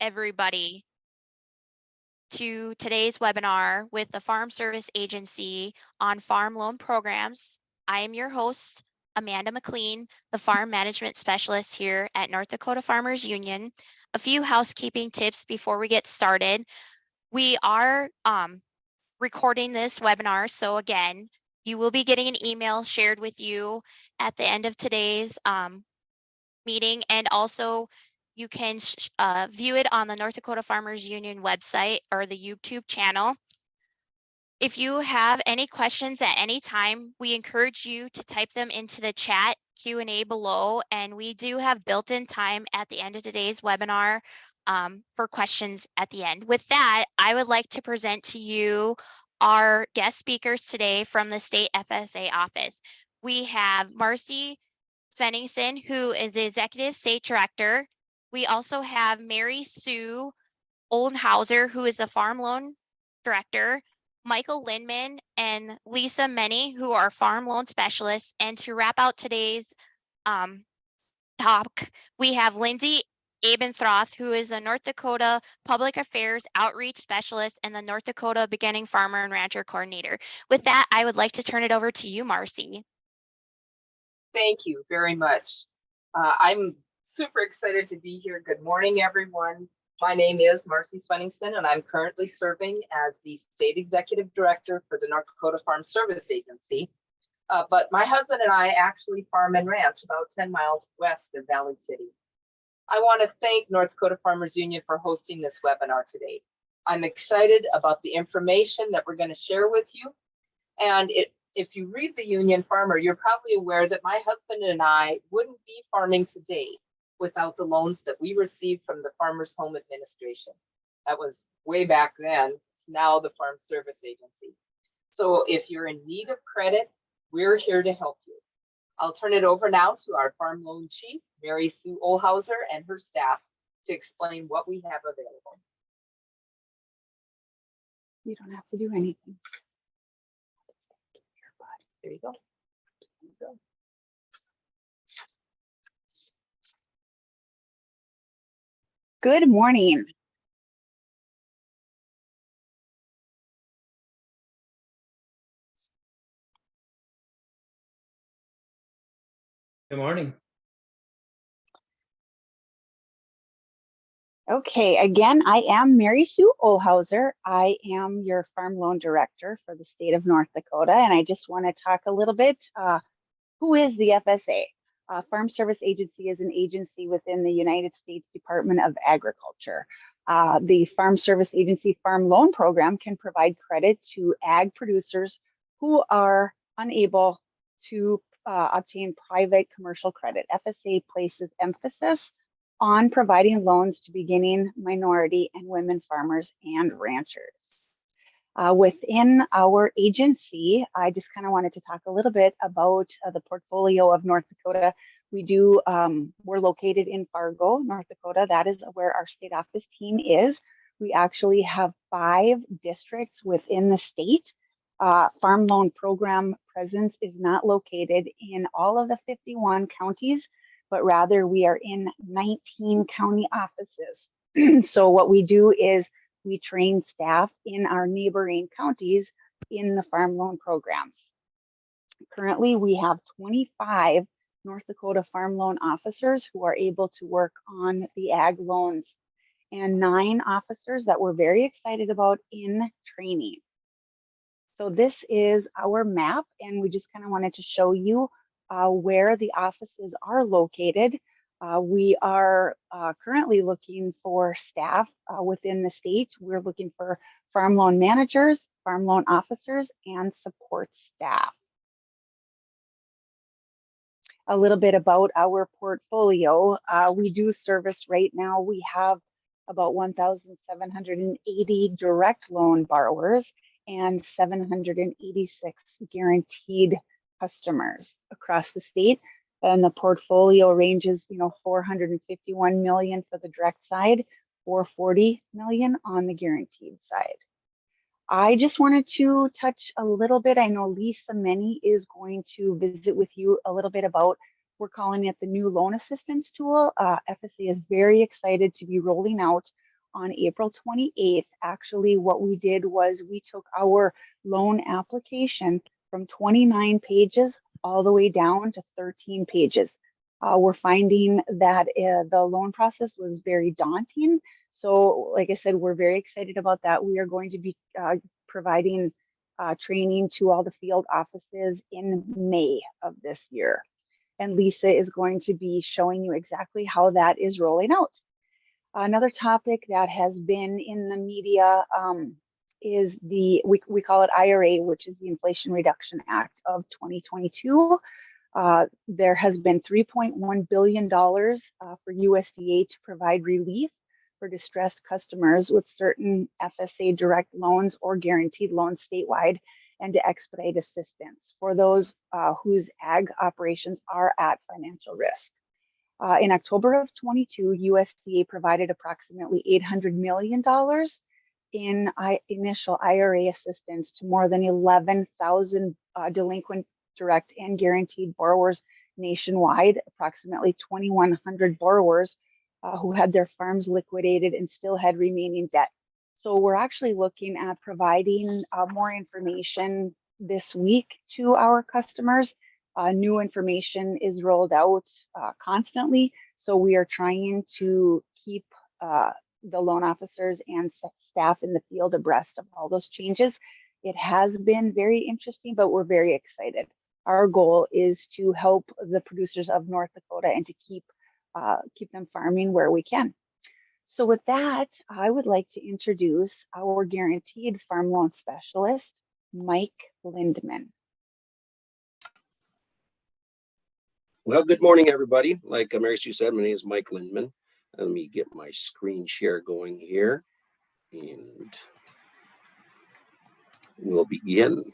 everybody to today's webinar with the Farm Service Agency on farm loan programs. I am your host, Amanda McLean, the Farm Management Specialist here at North Dakota Farmers Union. A few housekeeping tips before we get started. We are recording this webinar, so again, you will be getting an email shared with you at the end of today's meeting, and also you can view it on the North Dakota Farmers Union website or the YouTube channel. If you have any questions at any time, we encourage you to type them into the chat Q&A below, and we do have built-in time at the end of today's webinar for questions at the end. With that, I would like to present to you our guest speakers today from the state FSA office. We have Marcy Svenningson, who is the Executive State Director. We also have Mary Sue Oldenhauser, who is the Farm Loan Director, Michael Lindman and Lisa Meny, who are Farm Loan Specialists. And to wrap out today's talk, we have Lindsay Abenthroth, who is a North Dakota Public Affairs Outreach Specialist and the North Dakota Beginning Farmer and Rancher Coordinator. With that, I would like to turn it over to you, Marcy. Thank you very much. I'm super excited to be here. Good morning, everyone. My name is Marcy Svenningson, and I'm currently serving as the State Executive Director for the North Dakota Farm Service Agency. But my husband and I actually farm and ranch about 10 miles west of Valley City. I want to thank North Dakota Farmers Union for hosting this webinar today. I'm excited about the information that we're going to share with you. And if you read the Union Farmer, you're probably aware that my husband and I wouldn't be farming today without the loans that we received from the Farmers Home Administration. That was way back then. It's now the Farm Service Agency. So if you're in need of credit, we're here to help you. I'll turn it over now to our Farm Loan Chief, Mary Sue Oldenhauser, and her staff to explain what we have available. You don't have to do anything. There you go. There you go. Good morning. Good morning. Okay, again, I am Mary Sue Oldenhauser. I am your Farm Loan Director for the state of North Dakota, and I just want to talk a little bit. Who is the FSA? Farm Service Agency is an agency within the United States Department of Agriculture. The Farm Service Agency Farm Loan Program can provide credit to ag producers who are unable to obtain private commercial credit. FSA places emphasis on providing loans to beginning, minority, and women farmers and ranchers. Within our agency, I just kind of wanted to talk a little bit about the portfolio of North Dakota. We're located in Fargo, North Dakota. That is where our state office team is. We actually have 5 districts within the state. Farm loan program presence is not located in all of the 51 counties, but rather we are in 19 county offices. So what we do is we train staff in our neighboring counties in the farm loan programs. Currently, we have 25 North Dakota farm loan officers who are able to work on the ag loans, and 9 officers that we're very excited about in training. So this is our map, and we just kind of wanted to show you where the offices are located. We are currently looking for staff within the state. We're looking for farm loan managers, farm loan officers, and support staff. A little bit about our portfolio. We do service right now. We have about 1,780 direct loan borrowers and 786 guaranteed customers across the state. And the portfolio ranges, 451 million for the direct side, 440 million on the guaranteed side. I just wanted to touch a little bit. I know Lisa Meny is going to visit with you a little bit about, we're calling it the new loan assistance tool. FSA is very excited to be rolling out on April 28th, actually what we did was we took our loan application from 29 pages all the way down to 13 pages. We're finding that the loan process was very daunting. So like I said, we're very excited about that. We are going to be providing training to all the field offices in May of this year. And Lisa is going to be showing you exactly how that is rolling out. Another topic that has been in the media is we call it IRA, which is the Inflation Reduction Act of 2022. There has been $3.1 billion for USDA to provide relief for distressed customers with certain FSA direct loans or guaranteed loans statewide, and to expedite assistance for those whose ag operations are at financial risk. In October of 22, USDA provided approximately $800 million in initial IRA assistance to more than 11,000 delinquent direct and guaranteed borrowers nationwide, approximately 2,100 borrowers who had their farms liquidated and still had remaining debt. So we're actually looking at providing more information this week to our customers. New information is rolled out constantly. So we are trying to keep the loan officers and staff in the field abreast of all those changes. It has been very interesting, but we're very excited. Our goal is to help the producers of North Dakota and to keep them farming where we can. So with that, I would like to introduce our guaranteed farm loan specialist, Mike Lindman. Well, good morning, everybody. Like Mary Sue said, my name is Mike Lindman. Let me get my screen share going here, and we'll begin.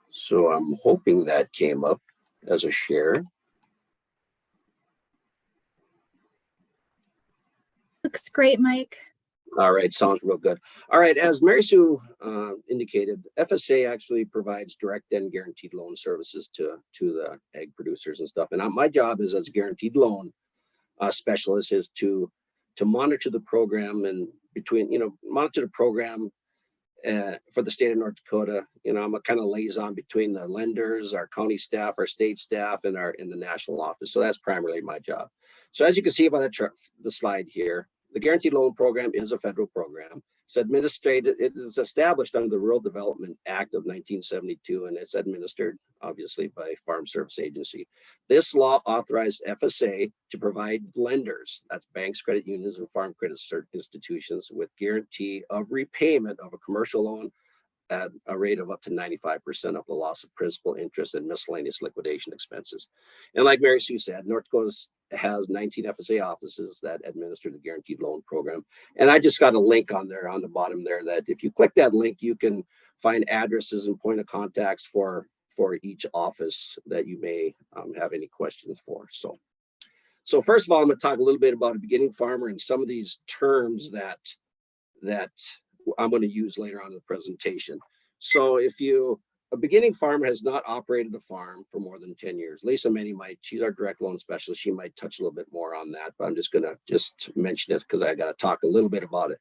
So I'm hoping that came up as a share. Looks great, Mike. All right, sounds real good. All right, as Mary Sue indicated, FSA actually provides direct and guaranteed loan services to the ag producers and stuff. And my job is as a guaranteed loan specialist is to monitor the program and monitor the program for the state of North Dakota. I'm a kind of liaison between the lenders, our county staff, our state staff, and in the national office. So that's primarily my job. So as you can see by the slide here, the Guaranteed Loan Program is a federal program. It is established under the Rural Development Act of 1972, and it's administered, obviously, by Farm Service Agency. This law authorized FSA to provide lenders, that's banks, credit unions, and farm credit institutions, with guarantee of repayment of a commercial loan at a rate of up to 95% of the loss of principal, interest, and miscellaneous liquidation expenses. And like Mary Sue said, North Dakota has 19 FSA offices that administer the Guaranteed Loan Program. And I just got a link on there on the bottom there that if you click that link, you can find addresses and point of contacts for each office that you may have any questions for. So first of all, I'm going to talk a little bit about a beginning farmer and some of these terms that I'm going to use later on in the presentation. So a beginning farmer has not operated a farm for more than 10 years. Lisa Many she's our direct loan specialist. She might touch a little bit more on that, but I'm just going to mention it because I got to talk a little bit about it.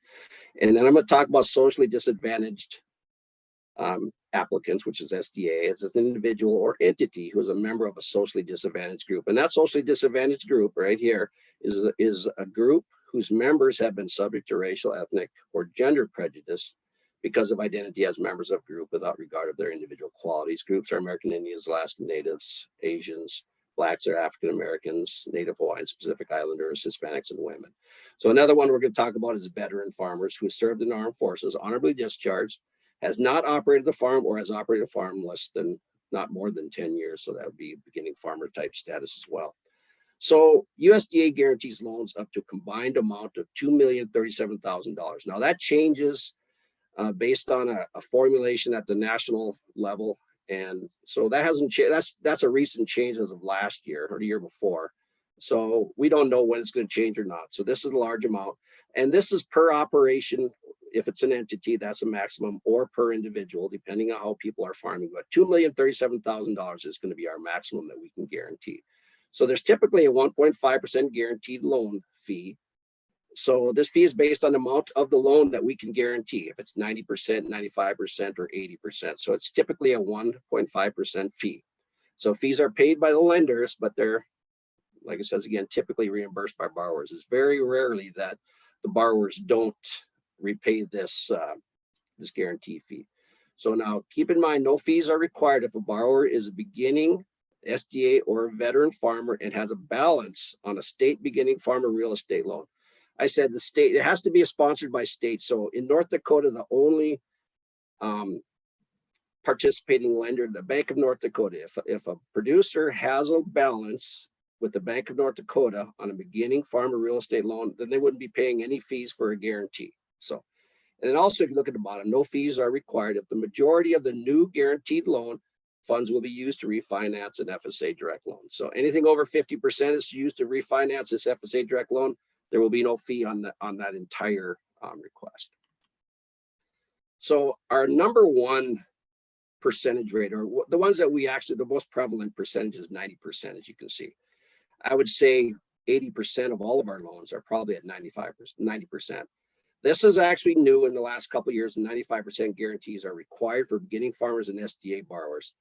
And then I'm going to talk about socially disadvantaged applicants, which is SDA, as an individual or entity who is a member of a socially disadvantaged group. And that socially disadvantaged group right here is a group whose members have been subject to racial, ethnic, or gender prejudice because of identity as members of a group without regard of their individual qualities. Groups are American Indians, Alaskan Natives, Asians, Blacks or African Americans, Native Hawaiians, Pacific Islanders, Hispanics, and women. So another one we're going to talk about is veteran farmers who served in the armed forces, honorably discharged, has not operated a farm or has operated a farm not more than 10 years. So that would be beginning farmer type status as well. So USDA guarantees loans up to a combined amount of $2,037,000. Now that changes based on a formulation at the national level. And so that hasn't changed. That's a recent change as of last year or the year before. So we don't know when it's going to change or not. So this is a large amount. And this is per operation. if it's an entity, that's a maximum, or per individual, depending on how people are farming. But $2,037,000 is going to be our maximum that we can guarantee. So there's typically a 1.5% guaranteed loan fee. So this fee is based on the amount of the loan that we can guarantee, if it's 90%, 95%, or 80%. So it's typically a 1.5% fee. So fees are paid by the lenders, but they're, like it says again, typically reimbursed by borrowers. It's very rarely that the borrowers don't repay this this guarantee fee. So now keep in mind, no fees are required if a borrower is a beginning SDA or a veteran farmer and has a balance on a state beginning farmer real estate loan. I said the state, it has to be sponsored by state. So in North Dakota, the only participating lender, the Bank of North Dakota, if a producer has a balance with the Bank of North Dakota on a beginning farmer real estate loan, then they wouldn't be paying any fees for a guarantee. So, and then also if you look at the bottom, no fees are required if the majority of the new guaranteed loan funds will be used to refinance an FSA direct loan. So anything over 50% is used to refinance this FSA direct loan. There will be no fee on that entire request. So our number one percentage rate, or the ones that we actually, the most prevalent percentage is 90%, as you can see. I would say 80% of all of our loans are probably at 90%. This is actually new in the last couple of years, and 95% guarantees are required for beginning farmers and SDA borrowers.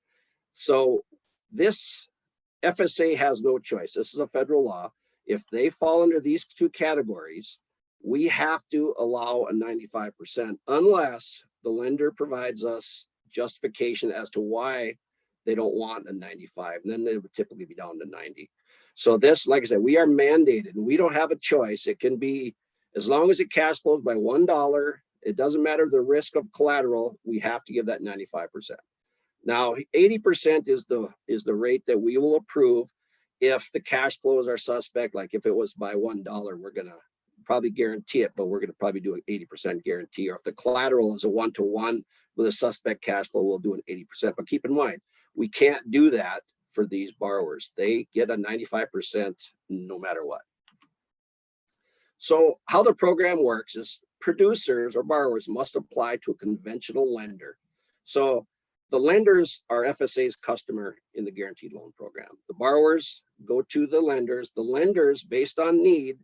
So this FSA has no choice. This is a federal law. If they fall under these two categories, we have to allow a 95% unless the lender provides us justification as to why they don't want a 95, and then they would typically be down to 90. So this, like I said, we are mandated and we don't have a choice. It can be, as long as it cash flows by $1, it doesn't matter the risk of collateral, we have to give that 95%. Now, 80% is the rate that we will approve if the cash flows are suspect. Like if it was by $1, we're gonna probably guarantee it, but we're gonna probably do an 80% guarantee. Or if the collateral is a 1-to-1 with a suspect cash flow, we'll do an 80%. But keep in mind, we can't do that for these borrowers. They get a 95% no matter what. So how the program works is producers or borrowers must apply to a conventional lender. So the lenders are FSA's customer in the guaranteed loan program. The borrowers go to the lenders. The lenders, based on need,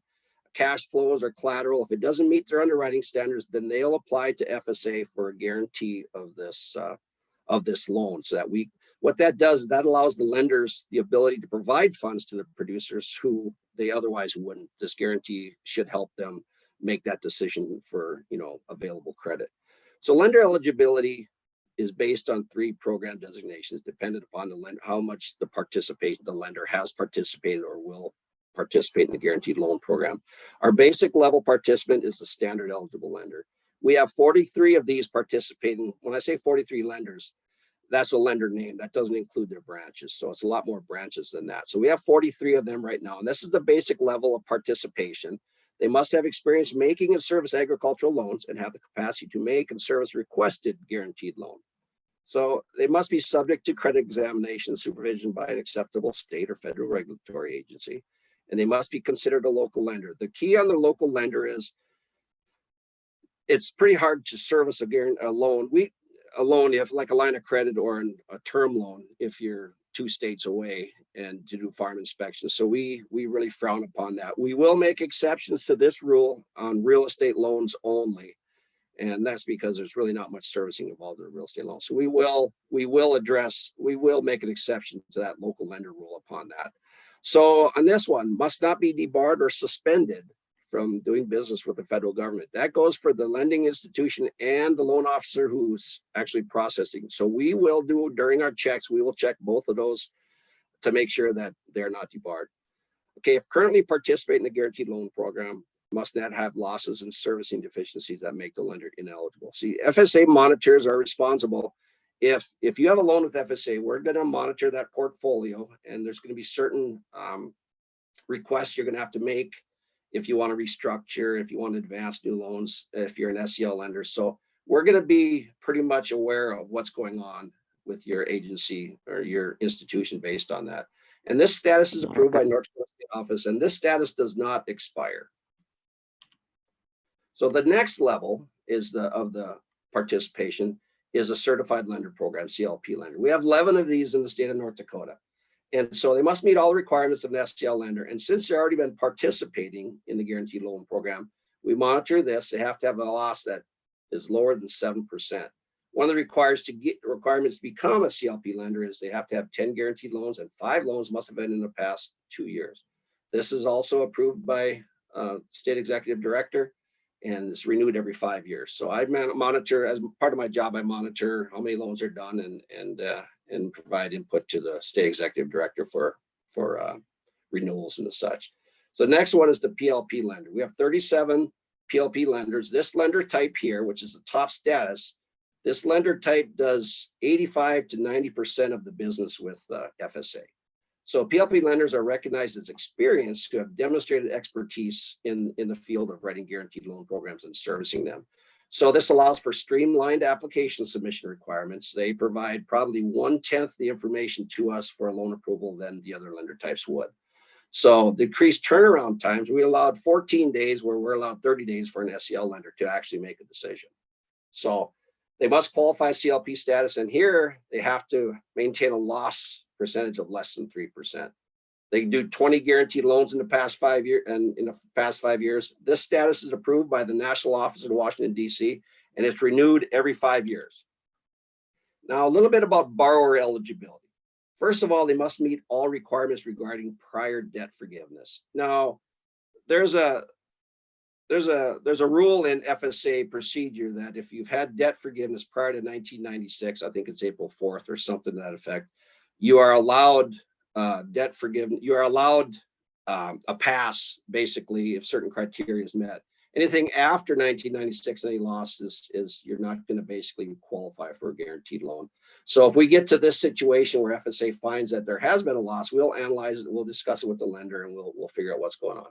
cash flows or collateral, if it doesn't meet their underwriting standards, then they'll apply to FSA for a guarantee of this loan. So that what that does, that allows the lenders the ability to provide funds to the producers who they otherwise wouldn't. This guarantee should help them make that decision for, available credit. So lender eligibility is based on 3 program designations, dependent upon the lender, how much the lender has participated or will participate in the guaranteed loan program. Our basic level participant is the standard eligible lender. We have 43 of these participating. When I say 43 lenders, that's a lender name. That doesn't include their branches. So it's a lot more branches than that. So we have 43 of them right now. And this is the basic level of participation. They must have experience making and service agricultural loans and have the capacity to make and service requested guaranteed loan. So they must be subject to credit examination supervision by an acceptable state or federal regulatory agency. And they must be considered a local lender. The key on the local lender is it's pretty hard to service a loan. A loan, if like a line of credit or a term loan, if you're 2 states away and to do farm inspections. So we really frown upon that. We will make exceptions to this rule on real estate loans only. And that's because there's really not much servicing involved in a real estate loan. So we will make an exception to that local lender rule upon that. So on this one, must not be debarred or suspended from doing business with the federal government. That goes for the lending institution and the loan officer who's actually processing. So we will do, during our checks, we will check both of those to make sure that they're not debarred. Okay, if currently participating in the guaranteed loan program, must not have losses and servicing deficiencies that make the lender ineligible. See, FSA monitors are responsible. If you have a loan with FSA, we're going to monitor that portfolio, and there's going to be certain requests you're going to have to make if you want to restructure, if you want to advance new loans, if you're an SEL lender. So we're going to be pretty much aware of what's going on with your agency or your institution based on that. And this status is approved by North Dakota State Office, and this status does not expire. So the next level is of the participation is a certified lender program, CLP lender. We have 11 of these in the state of North Dakota. And so they must meet all the requirements of an SCL lender. And since they've already been participating in the guaranteed loan program, we monitor this. They have to have a loss that is lower than 7%. One of the requirements to become a CLP lender is they have to have 10 guaranteed loans, and 5 loans must have been in the past 2 years. This is also approved by state executive director, and it's renewed every 5 years. So I monitor, as part of my job, I monitor how many loans are done and provide input to the state executive director for renewals and such. So the next one is the PLP lender. We have 37 PLP lenders. This lender type here, which is the top status, this lender type does 85 to 90% of the business with FSA. So PLP lenders are recognized as experienced who have demonstrated expertise in the field of writing guaranteed loan programs and servicing them. So this allows for streamlined application submission requirements. They provide probably 1/10 the information to us for a loan approval than the other lender types would. So decreased turnaround times, we allowed 14 days where we're allowed 30 days for an SCL lender to actually make a decision. So they must qualify CLP status, and here they have to maintain a loss percentage of less than 3%. They do 20 guaranteed loans in the past 5 years, and in the past 5 years, this status is approved by the national office in Washington, D.C., and it's renewed every 5 years. Now, a little bit about borrower eligibility. First of all, they must meet all requirements regarding prior debt forgiveness. Now, there's a rule in FSA procedure that if you've had debt forgiveness prior to 1996, I think it's April 4th or something to that effect, you are allowed debt forgiveness. You are allowed a pass, basically, if certain criteria is met. Anything after 1996, any loss is you're not going to basically qualify for a guaranteed loan. So if we get to this situation where FSA finds that there has been a loss, we'll analyze it, we'll discuss it with the lender, and we'll figure out what's going on.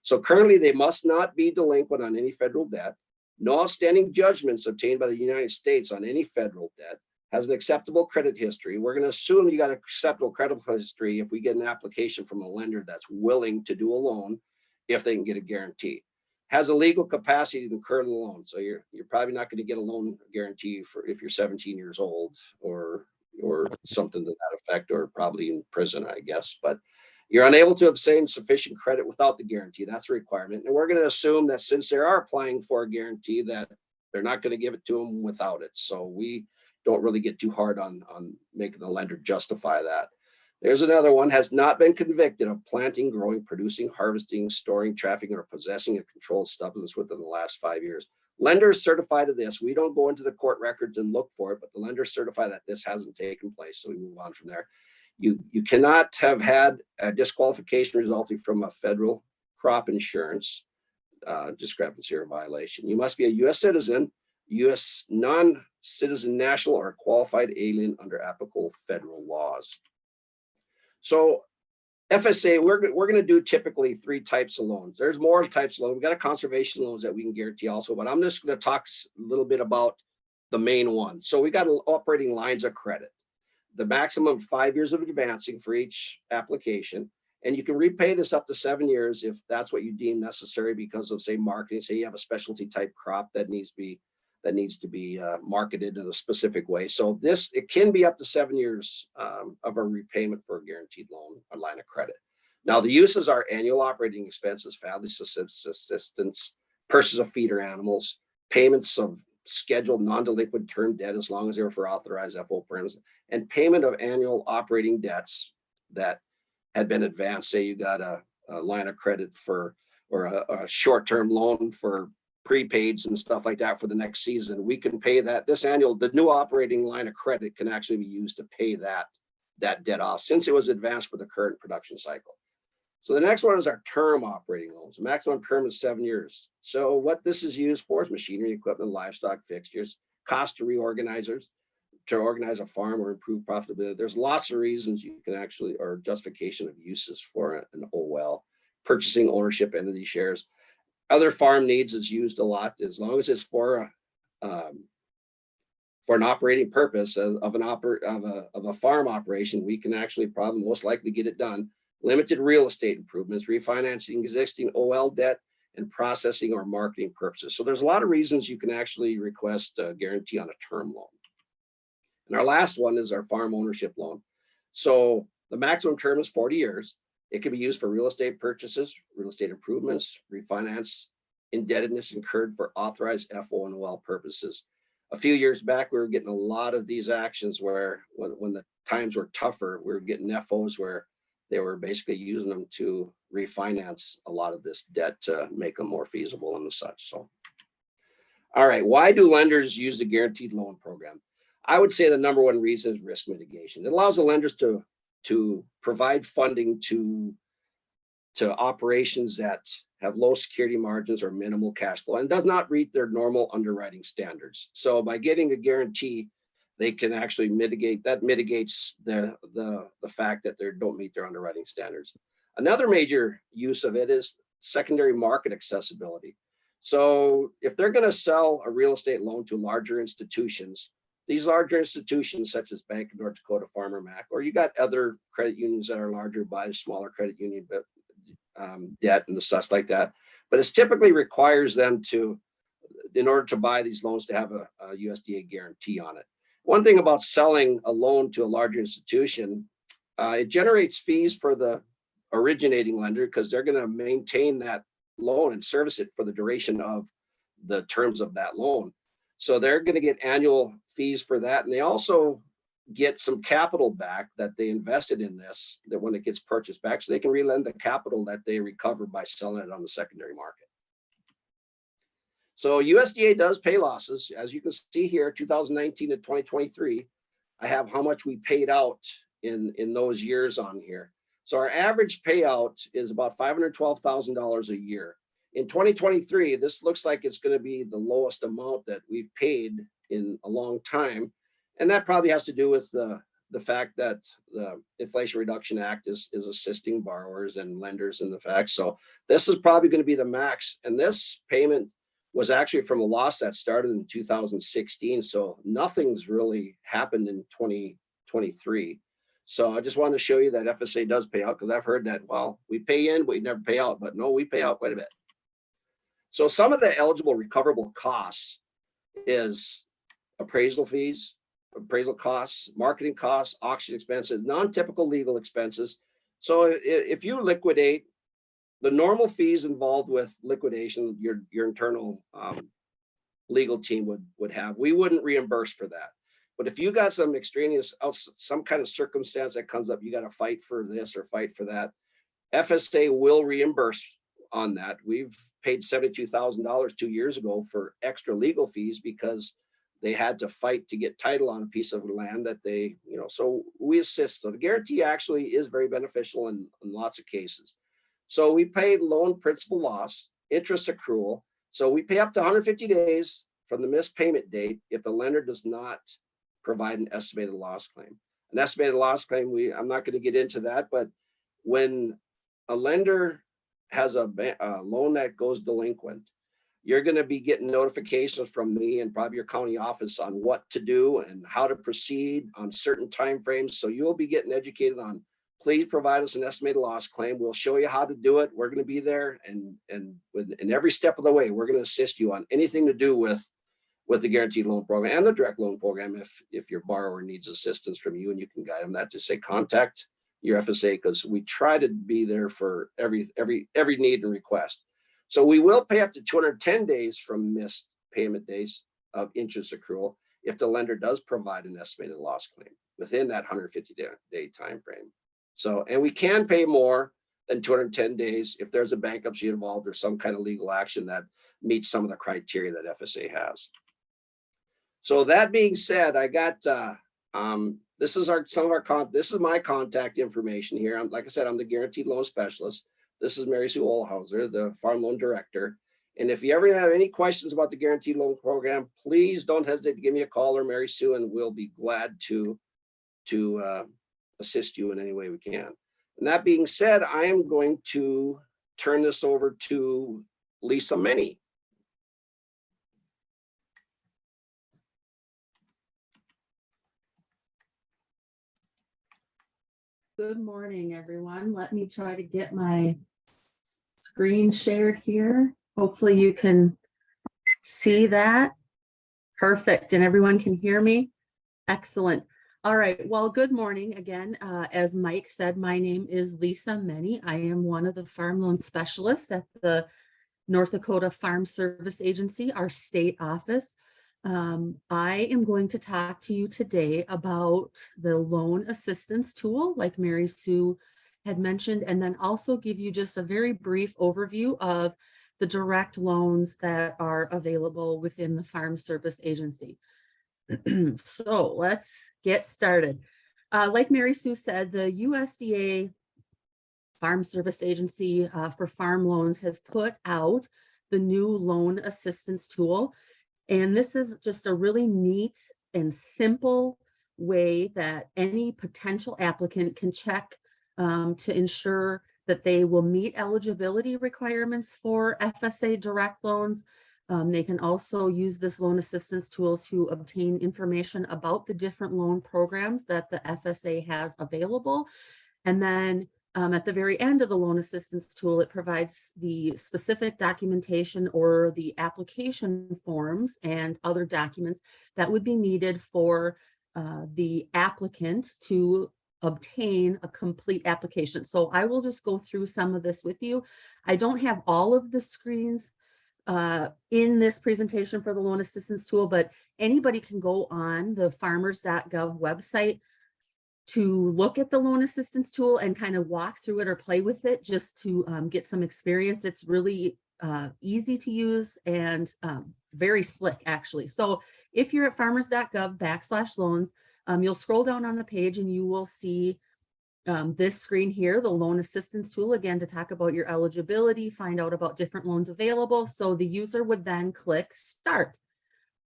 So currently, they must not be delinquent on any federal debt. No outstanding judgments obtained by the United States on any federal debt. Has an acceptable credit history. We're going to assume you got an acceptable credit history if we get an application from a lender that's willing to do a loan if they can get a guarantee. Has a legal capacity to incur the loan. So you're probably not going to get a loan guarantee for if you're 17 years old or something to that effect, or probably in prison, I guess. But you're unable to obtain sufficient credit without the guarantee. That's a requirement. And we're going to assume that since they are applying for a guarantee, that they're not going to give it to them without it. So we don't really get too hard on making the lender justify that. There's another one, has not been convicted of planting, growing, producing, harvesting, storing, trafficking, or possessing a controlled substance within the last 5 years. Lenders certify to this. We don't go into the court records and look for it, but the lenders certify that this hasn't taken place. So we move on from there. You cannot have had a disqualification resulting from a federal crop insurance discrepancy or violation. You must be a U.S. citizen, U.S. non-citizen national, or qualified alien under applicable federal laws. So FSA, we're going to do typically 3 types of loans. There's more types of loans. We've got a conservation loans that we can guarantee also, but I'm just going to talk a little bit about the main one. So we got operating lines of credit. The maximum 5 years of advancing for each application. And you can repay this up to 7 years if that's what you deem necessary because of, say, marketing. Say you have a specialty type crop that needs to be marketed in a specific way. So it can be up to 7 years of a repayment for a guaranteed loan, a line of credit. Now the uses are annual operating expenses, family assistance, purchase of feeder animals, payments of scheduled non-delinquent term debt as long as they were for authorized FO programs, and payment of annual operating debts that had been advanced. Say you got a line of credit for, or a short-term loan for prepaids and stuff like that for the next season. We can pay that. The new operating line of credit can actually be used to pay that debt off since it was advanced for the current production cycle. So the next one is our term operating loans. The maximum term is 7 years. So what this is used for is machinery, equipment, livestock, fixtures, cost to reorganizers, to organize a farm or improve profitability. There's lots of reasons you can actually, or justification of uses for an OL, purchasing ownership entity shares. Other farm needs is used a lot, as long as it's for an operating purpose of a farm operation. We can actually probably most likely get it done. Limited real estate improvements, refinancing existing OL debt, and processing or marketing purposes. So there's a lot of reasons you can actually request a guarantee on a term loan. And our last one is our farm ownership loan. So the maximum term is 40 years. It can be used for real estate purchases, real estate improvements, refinance, indebtedness incurred for authorized FO and OL purposes. A few years back, we were getting a lot of these actions where when the times were tougher, we were getting FOs where they were basically using them to refinance a lot of this debt to make them more feasible and such. So, all right, why do lenders use the guaranteed loan program? I would say the number one reason is risk mitigation. It allows the lenders to provide funding to operations that have low security margins or minimal cash flow and does not meet their normal underwriting standards. So by getting a guarantee, they can actually mitigates the fact that they don't meet their underwriting standards. Another major use of it is secondary market accessibility. So if they're going to sell a real estate loan to larger institutions, these larger institutions such as Bank of North Dakota, Farmer Mac, or you got other credit unions that are larger by a smaller credit union, but debt and the such like that. But it typically requires them to, in order to buy these loans, to have a USDA guarantee on it. One thing about selling a loan to a larger institution, it generates fees for the originating lender because they're going to maintain that loan and service it for the duration of the terms of that loan. So they're going to get annual fees for that. And they also get some capital back that they invested in this, that when it gets purchased back, so they can relend the capital that they recover by selling it on the secondary market. So USDA does pay losses. As you can see here, 2019 to 2023, I have how much we paid out in those years on here. So our average payout is about $512,000 a year. In 2023, this looks like it's going to be the lowest amount that we've paid in a long time. And that probably has to do with the fact that the Inflation Reduction Act is assisting borrowers and lenders in the fact. So this is probably going to be the max. And this payment was actually from a loss that started in 2016. So nothing's really happened in 2023. So I just wanted to show you that FSA does pay out, because I've heard that, well, we pay in, but we never pay out. But no, we pay out quite a bit. So some of the eligible recoverable costs is appraisal fees, appraisal costs, marketing costs, auction expenses, non-typical legal expenses. So if you liquidate, the normal fees involved with liquidation, your internal legal team would have, we wouldn't reimburse for that. But if you got some extraneous, some kind of circumstance that comes up, you got to fight for this or fight for that, FSA will reimburse on that. We've paid $72,000 2 years ago for extra legal fees because they had to fight to get title on a piece of land that they, so we assist. So the guarantee actually is very beneficial in lots of cases. So we pay loan principal loss, interest accrual. So we pay up to 150 days from the missed payment date if the lender does not provide an estimated loss claim. An estimated loss claim, I'm not going to get into that, but when a lender has a loan that goes delinquent, you're going to be getting notifications from me and probably your county office on what to do and how to proceed on certain timeframes. So you'll be getting educated on, please provide us an estimated loss claim. We'll show you how to do it. We're going to be there, and in every step of the way, we're going to assist you on anything to do with the guaranteed loan program and the direct loan program. If your borrower needs assistance from you, and you can guide them, that just say contact your FSA, because we try to be there for every need and request. So we will pay up to 210 days from missed payment days of interest accrual if the lender does provide an estimated loss claim within that 150-day time frame. So, and we can pay more than 210 days if there's a bankruptcy involved or some kind of legal action that meets some of the criteria that FSA has. So that being said, I got this is my contact information here. Like I said, I'm the guaranteed loan specialist. This is Mary Sue Olhauser, the farm loan director. And if you ever have any questions about the guaranteed loan program, please don't hesitate to give me a call or Mary Sue, and we'll be glad to assist you in any way we can. And that being said, I am going to turn this over to Lisa Meny. Good morning, everyone. Let me try to get my screen shared here. Hopefully you can see that. Perfect. And everyone can hear me? Excellent. All right. Well, good morning again. As Mike said, my name is Lisa Meny. I am one of the farm loan specialists at the North Dakota Farm Service Agency, our state office. I am going to talk to you today about the loan assistance tool, like Mary Sue had mentioned, and then also give you just a very brief overview of the direct loans that are available within the Farm Service Agency. So let's get started. Like Mary Sue said, the USDA Farm Service Agency for farm loans has put out the new loan assistance tool. And this is just a really neat and simple way that any potential applicant can check to ensure that they will meet eligibility requirements for FSA direct loans. They can also use this loan assistance tool to obtain information about the different loan programs that the FSA has available. And then at the very end of the loan assistance tool, it provides the specific documentation or the application forms and other documents that would be needed for the applicant to obtain a complete application. So I will just go through some of this with you. I don't have all of the screens in this presentation for the loan assistance tool, but anybody can go on the farmers.gov website to look at the loan assistance tool and kind of walk through it or play with it just to get some experience. It's really easy to use and very slick, actually. So if you're at farmers.gov/loans, you'll scroll down on the page and you will see this screen here, the loan assistance tool, again, to talk about your eligibility, find out about different loans available. So the user would then click start.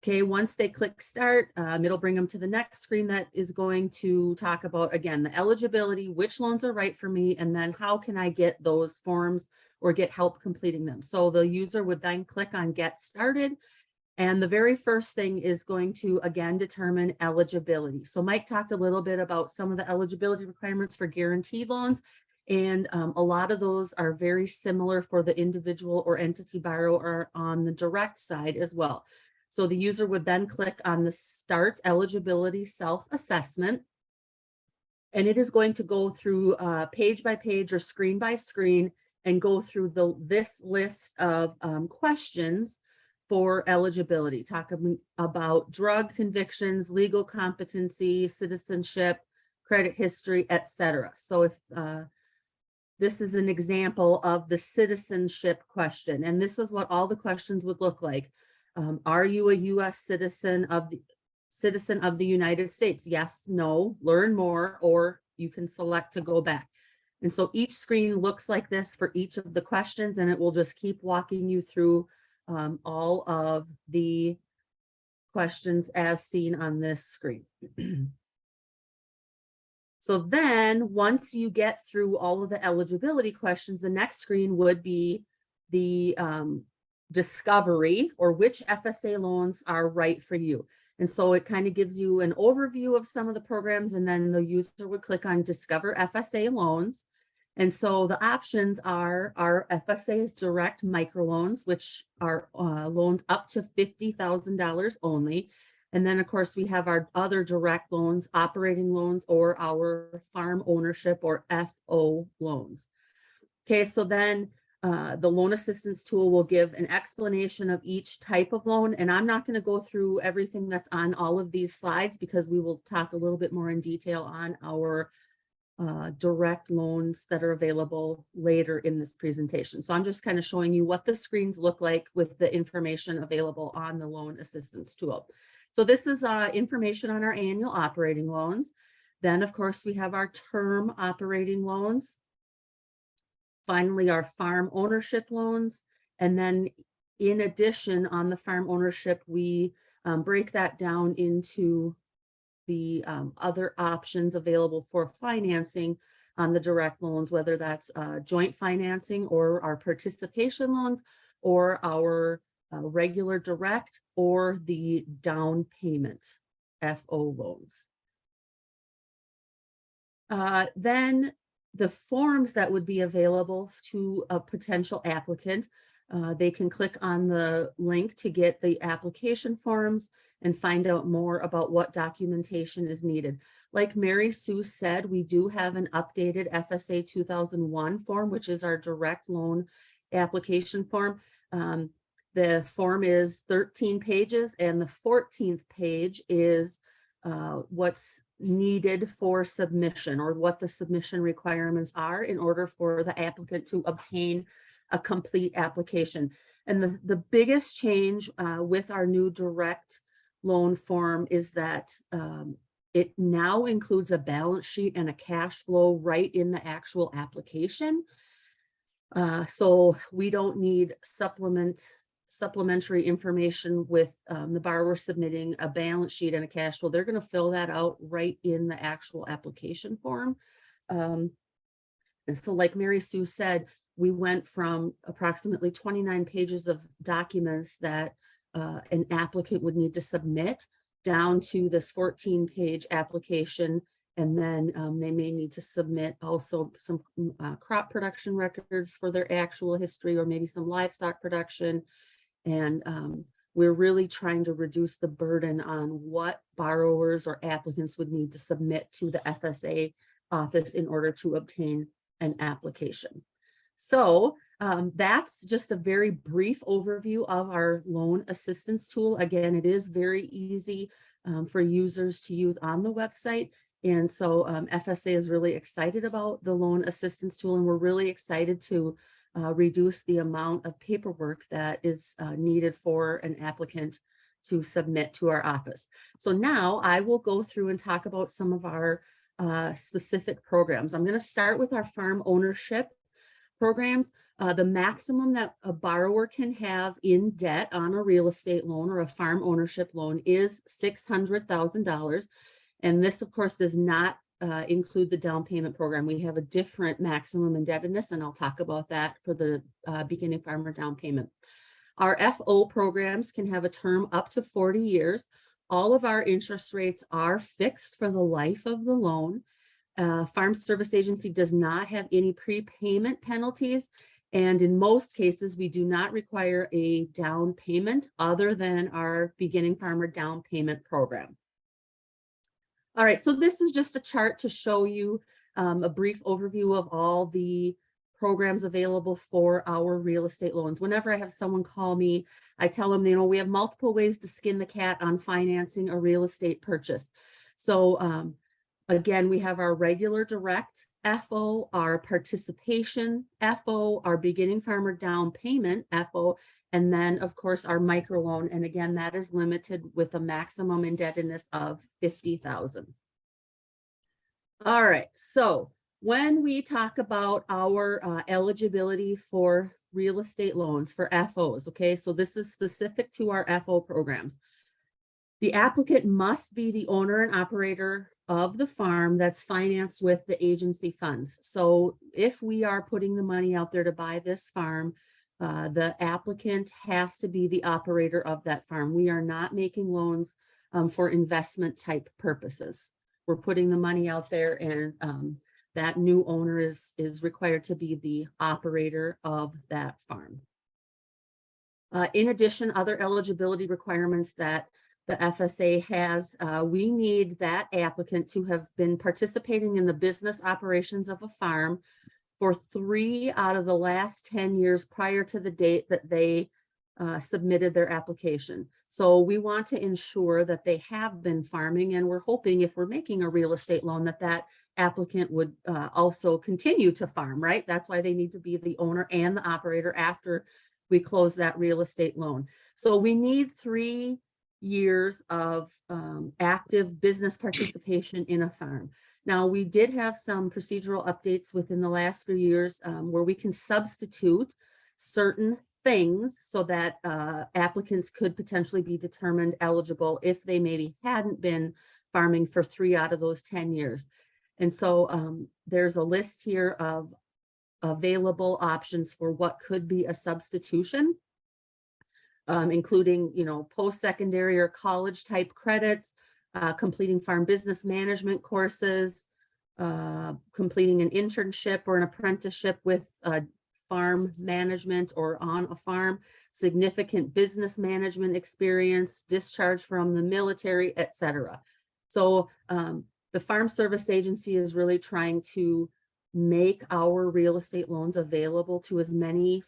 Okay, once they click start, it'll bring them to the next screen that is going to talk about, again, the eligibility, which loans are right for me, and then how can I get those forms or get help completing them. So the user would then click on get started. And the very first thing is going to, again, determine eligibility. So Mike talked a little bit about some of the eligibility requirements for guaranteed loans. And a lot of those are very similar for the individual or entity borrower on the direct side as well. So the user would then click on the Start Eligibility Self-Assessment. And it is going to go through page by page or screen by screen and go through this list of questions for eligibility. Talk about drug convictions, legal competency, citizenship, credit history, etc. So if this is an example of the citizenship question, and this is what all the questions would look like. Are you a U.S. citizen of the United States? Yes, no, learn more, or you can select to go back. And so each screen looks like this for each of the questions, and it will just keep walking you through all of the questions as seen on this screen. So then once you get through all of the eligibility questions, the next screen would be the discovery, or which FSA loans are right for you. And so it kind of gives you an overview of some of the programs, and then the user would click on Discover FSA Loans. And so the options are our FSA direct microloans, which are loans up to $50,000 only. And then of course we have our other direct loans, operating loans, or our farm ownership or FO loans. Okay, so then the loan assistance tool will give an explanation of each type of loan. And I'm not going to go through everything that's on all of these slides because we will talk a little bit more in detail on our direct loans that are available later in this presentation. So I'm just kind of showing you what the screens look like with the information available on the loan assistance tool. So this is information on our annual operating loans. Then of course we have our term operating loans. Finally, our farm ownership loans. And then in addition, on the farm ownership, we break that down into the other options available for financing on the direct loans, whether that's joint financing or our participation loans or our regular direct or the down payment FO loans. Then the forms that would be available to a potential applicant They can click on the link to get the application forms and find out more about what documentation is needed. Like Mary Sue said, we do have an updated FSA 2001 form, which is our direct loan application form. The form is 13 pages, and the 14th page is what's needed for submission, or what the submission requirements are in order for the applicant to obtain a complete application. And the biggest change with our new direct loan form is that it now includes a balance sheet and a cash flow right in the actual application. So we don't need supplementary information with the borrower submitting a balance sheet and a cash flow. They're going to fill that out right in the actual application form. And so like Mary Sue said, we went from approximately 29 pages of documents that an applicant would need to submit down to this 14-page application. And then they may need to submit also some crop production records for their actual history, or maybe some livestock production. And we're really trying to reduce the burden on what borrowers or applicants would need to submit to the FSA office in order to obtain an application. So that's just a very brief overview of our loan assistance tool. Again, it is very easy for users to use on the website. And so FSA is really excited about the loan assistance tool, and we're really excited to reduce the amount of paperwork that is needed for an applicant to submit to our office. So now I will go through and talk about some of our specific programs. I'm going to start with our farm ownership programs. The maximum that a borrower can have in debt on a real estate loan or a farm ownership loan is $600,000. And this, of course, does not include the down payment program. We have a different maximum indebtedness, and I'll talk about that for the beginning farmer down payment. Our FO programs can have a term up to 40 years. All of our interest rates are fixed for the life of the loan. Farm Service Agency does not have any prepayment penalties. And in most cases, we do not require a down payment other than our beginning farmer down payment program. All right, so this is just a chart to show you a brief overview of all the programs available for our real estate loans. Whenever I have someone call me, I tell them, you know, we have multiple ways to skin the cat on financing a real estate purchase. So again, we have our regular direct FO, our participation FO, our beginning farmer down payment FO, and then of course our microloan. And again, that is limited with a maximum indebtedness of $50,000. All right, so when we talk about our eligibility for real estate loans for FOs, okay, so this is specific to our FO programs. The applicant must be the owner and operator of the farm that's financed with the agency funds. So if we are putting the money out there to buy this farm, the applicant has to be the operator of that farm. We are not making loans for investment type purposes. We're putting the money out there, and that new owner is required to be the operator of that farm. In addition, other eligibility requirements that the FSA has, we need that applicant to have been participating in the business operations of a farm for 3 out of the last 10 years prior to the date that they submitted their application. So we want to ensure that they have been farming, and we're hoping if we're making a real estate loan that that applicant would also continue to farm, right? That's why they need to be the owner and the operator after we close that real estate loan. So we need 3 years of active business participation in a farm. Now, we did have some procedural updates within the last few years where we can substitute certain things so that applicants could potentially be determined eligible if they maybe hadn't been farming for 3 out of those 10 years. And so there's a list here of available options for what could be a substitution, including, you know, post-secondary or college type credits, completing farm business management courses, completing an internship or an apprenticeship with farm management or on a farm, significant business management experience, discharge from the military, etc. So the Farm Service Agency is really trying to make our real estate loans available to as many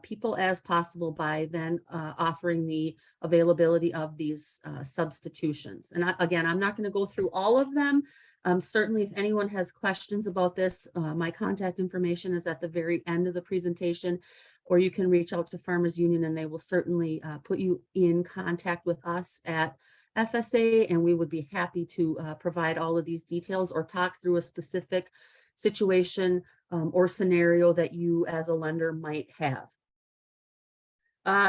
people as possible by then offering the availability of these substitutions. And again, I'm not going to go through all of them. Certainly, if anyone has questions about this, my contact information is at the very end of the presentation, or you can reach out to Farmers Union and they will certainly put you in contact with us at FSA, and we would be happy to provide all of these details or talk through a specific situation or scenario that you as a lender might have.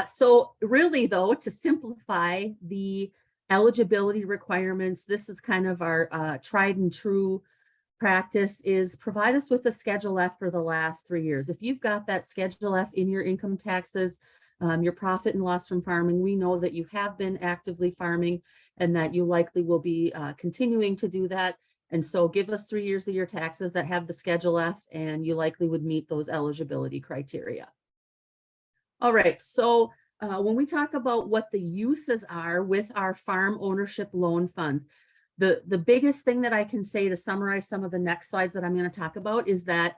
So really though, to simplify the eligibility requirements, this is kind of our tried and true practice, is provide us with a Schedule F for the last 3 years. If you've got that Schedule F in your income taxes, your profit and loss from farming, we know that you have been actively farming and that you likely will be continuing to do that. And so give us 3 years of your taxes that have the Schedule F and you likely would meet those eligibility criteria. All right, so when we talk about what the uses are with our farm ownership loan funds, the biggest thing that I can say to summarize some of the next slides that I'm going to talk about is that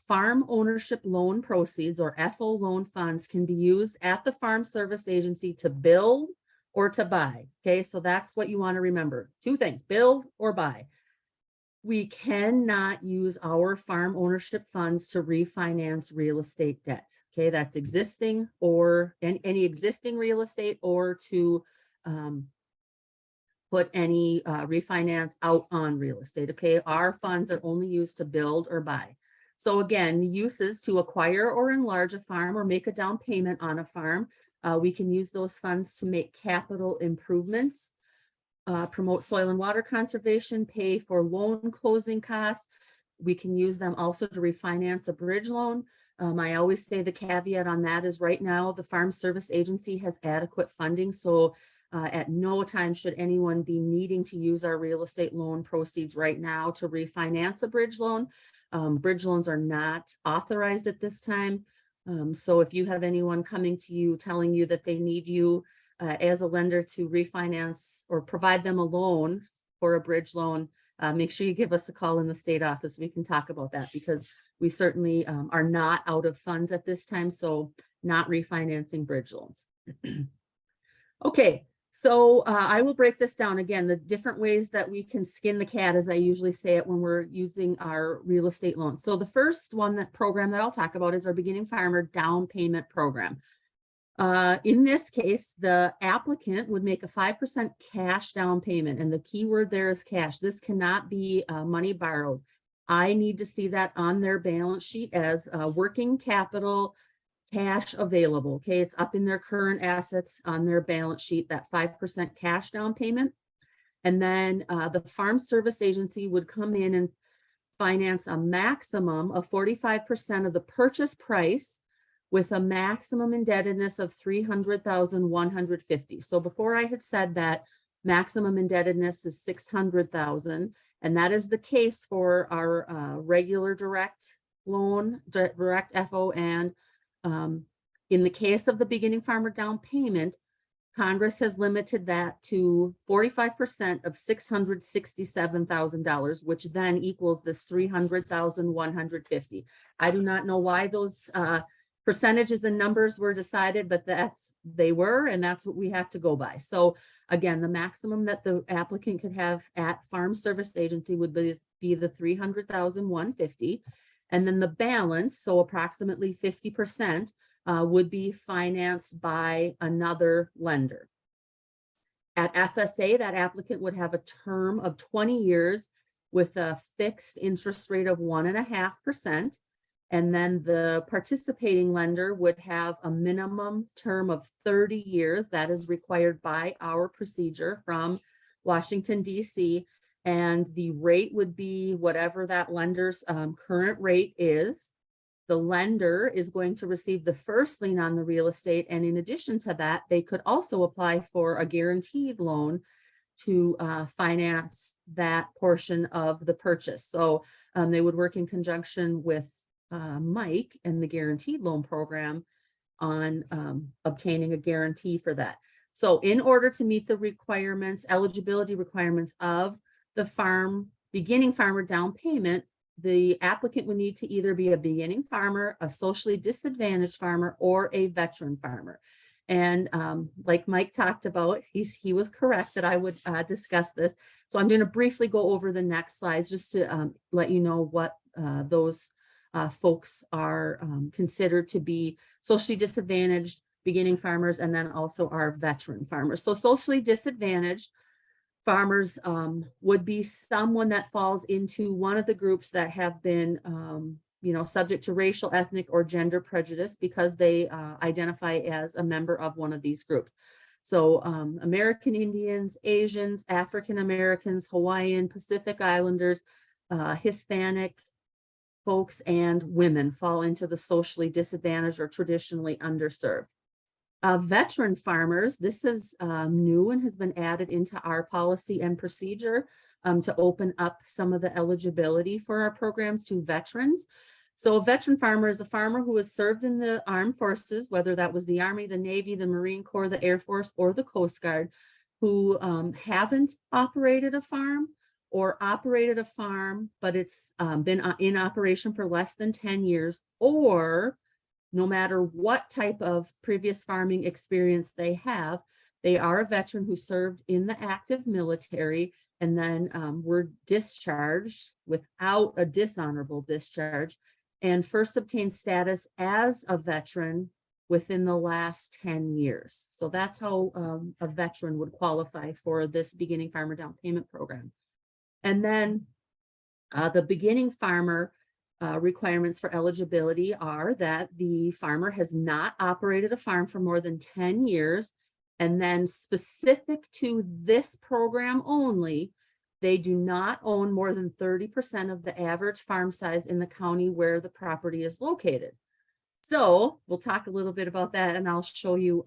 farm ownership loan proceeds, or FO loan funds, can be used at the Farm Service Agency to build or to buy. Okay, so that's what you want to remember. Two things: build or buy. We cannot use our farm ownership funds to refinance real estate debt. Okay, that's existing or any existing real estate, or to put any refinance out on real estate. Okay, our funds are only used to build or buy. So again, the uses: to acquire or enlarge a farm or make a down payment on a farm. We can use those funds to make capital improvements, promote soil and water conservation, pay for loan closing costs. We can use them also to refinance a bridge loan. I always say the caveat on that is right now the Farm Service Agency has adequate funding. So at no time should anyone be needing to use our real estate loan proceeds right now to refinance a bridge loan. Bridge loans are not authorized at this time. So if you have anyone coming to you telling you that they need you as a lender to refinance or provide them a loan for a bridge loan, make sure you give us a call in the state office. We can talk about that, because we certainly are not out of funds at this time, so not refinancing bridge loans. Okay, so I will break this down again, the different ways that we can skin the cat, as I usually say it, when we're using our real estate loans. So the first program that I'll talk about is our Beginning Farmer Down Payment Program. In this case, the applicant would make a 5% cash down payment, and the key word there is cash. This cannot be money borrowed. I need to see that on their balance sheet as working capital, cash available. Okay, it's up in their current assets on their balance sheet, that 5% cash down payment. And then the Farm Service Agency would come in and finance a maximum of 45% of the purchase price, with a maximum indebtedness of $300,150. So before I had said that maximum indebtedness is $600,000, and that is the case for our regular direct loan, direct FO, and in the case of the Beginning Farmer Down Payment, Congress has limited that to 45% of $667,000, which then equals this $300,150. I do not know why those percentages and numbers were decided, but they were, and that's what we have to go by. So again, the maximum that the applicant could have at Farm Service Agency would be the $300,150, and then the balance, so approximately 50%, would be financed by another lender. At FSA, that applicant would have a term of 20 years with a fixed interest rate of 1.5%. And then the participating lender would have a minimum term of 30 years. That is required by our procedure from Washington, D.C. And the rate would be whatever that lender's current rate is. The lender is going to receive the first lien on the real estate. And in addition to that, they could also apply for a guaranteed loan to finance that portion of the purchase. So they would work in conjunction with Mike and the guaranteed loan program on obtaining a guarantee for that. So in order to meet the requirements, eligibility requirements of the beginning farmer down payment, the applicant would need to either be a beginning farmer, a socially disadvantaged farmer, or a veteran farmer. And like Mike talked about, he was correct that I would discuss this. So I'm going to briefly go over the next slides just to let you know what those folks are considered to be socially disadvantaged, beginning farmers, and then also our veteran farmers. So socially disadvantaged farmers would be someone that falls into one of the groups that have been subject to racial, ethnic, or gender prejudice because they identify as a member of one of these groups. So American Indians, Asians, African Americans, Hawaiian, Pacific Islanders, Hispanic folks, and women fall into the socially disadvantaged or traditionally underserved. Veteran farmers, this is new and has been added into our policy and procedure to open up some of the eligibility for our programs to veterans. So a veteran farmer is a farmer who has served in the armed forces, whether that was the Army, the Navy, the Marine Corps, the Air Force, or the Coast Guard, who haven't operated a farm or operated a farm, but it's been in operation for less than 10 years, or no matter what type of previous farming experience they have, they are a veteran who served in the active military and then were discharged without a dishonorable discharge and first obtained status as a veteran within the last 10 years. So that's how a veteran would qualify for this beginning farmer down payment program. And then the beginning farmer requirements for eligibility are that the farmer has not operated a farm for more than 10 years. And then specific to this program only, they do not own more than 30% of the average farm size in the county where the property is located. So we'll talk a little bit about that, and I'll show you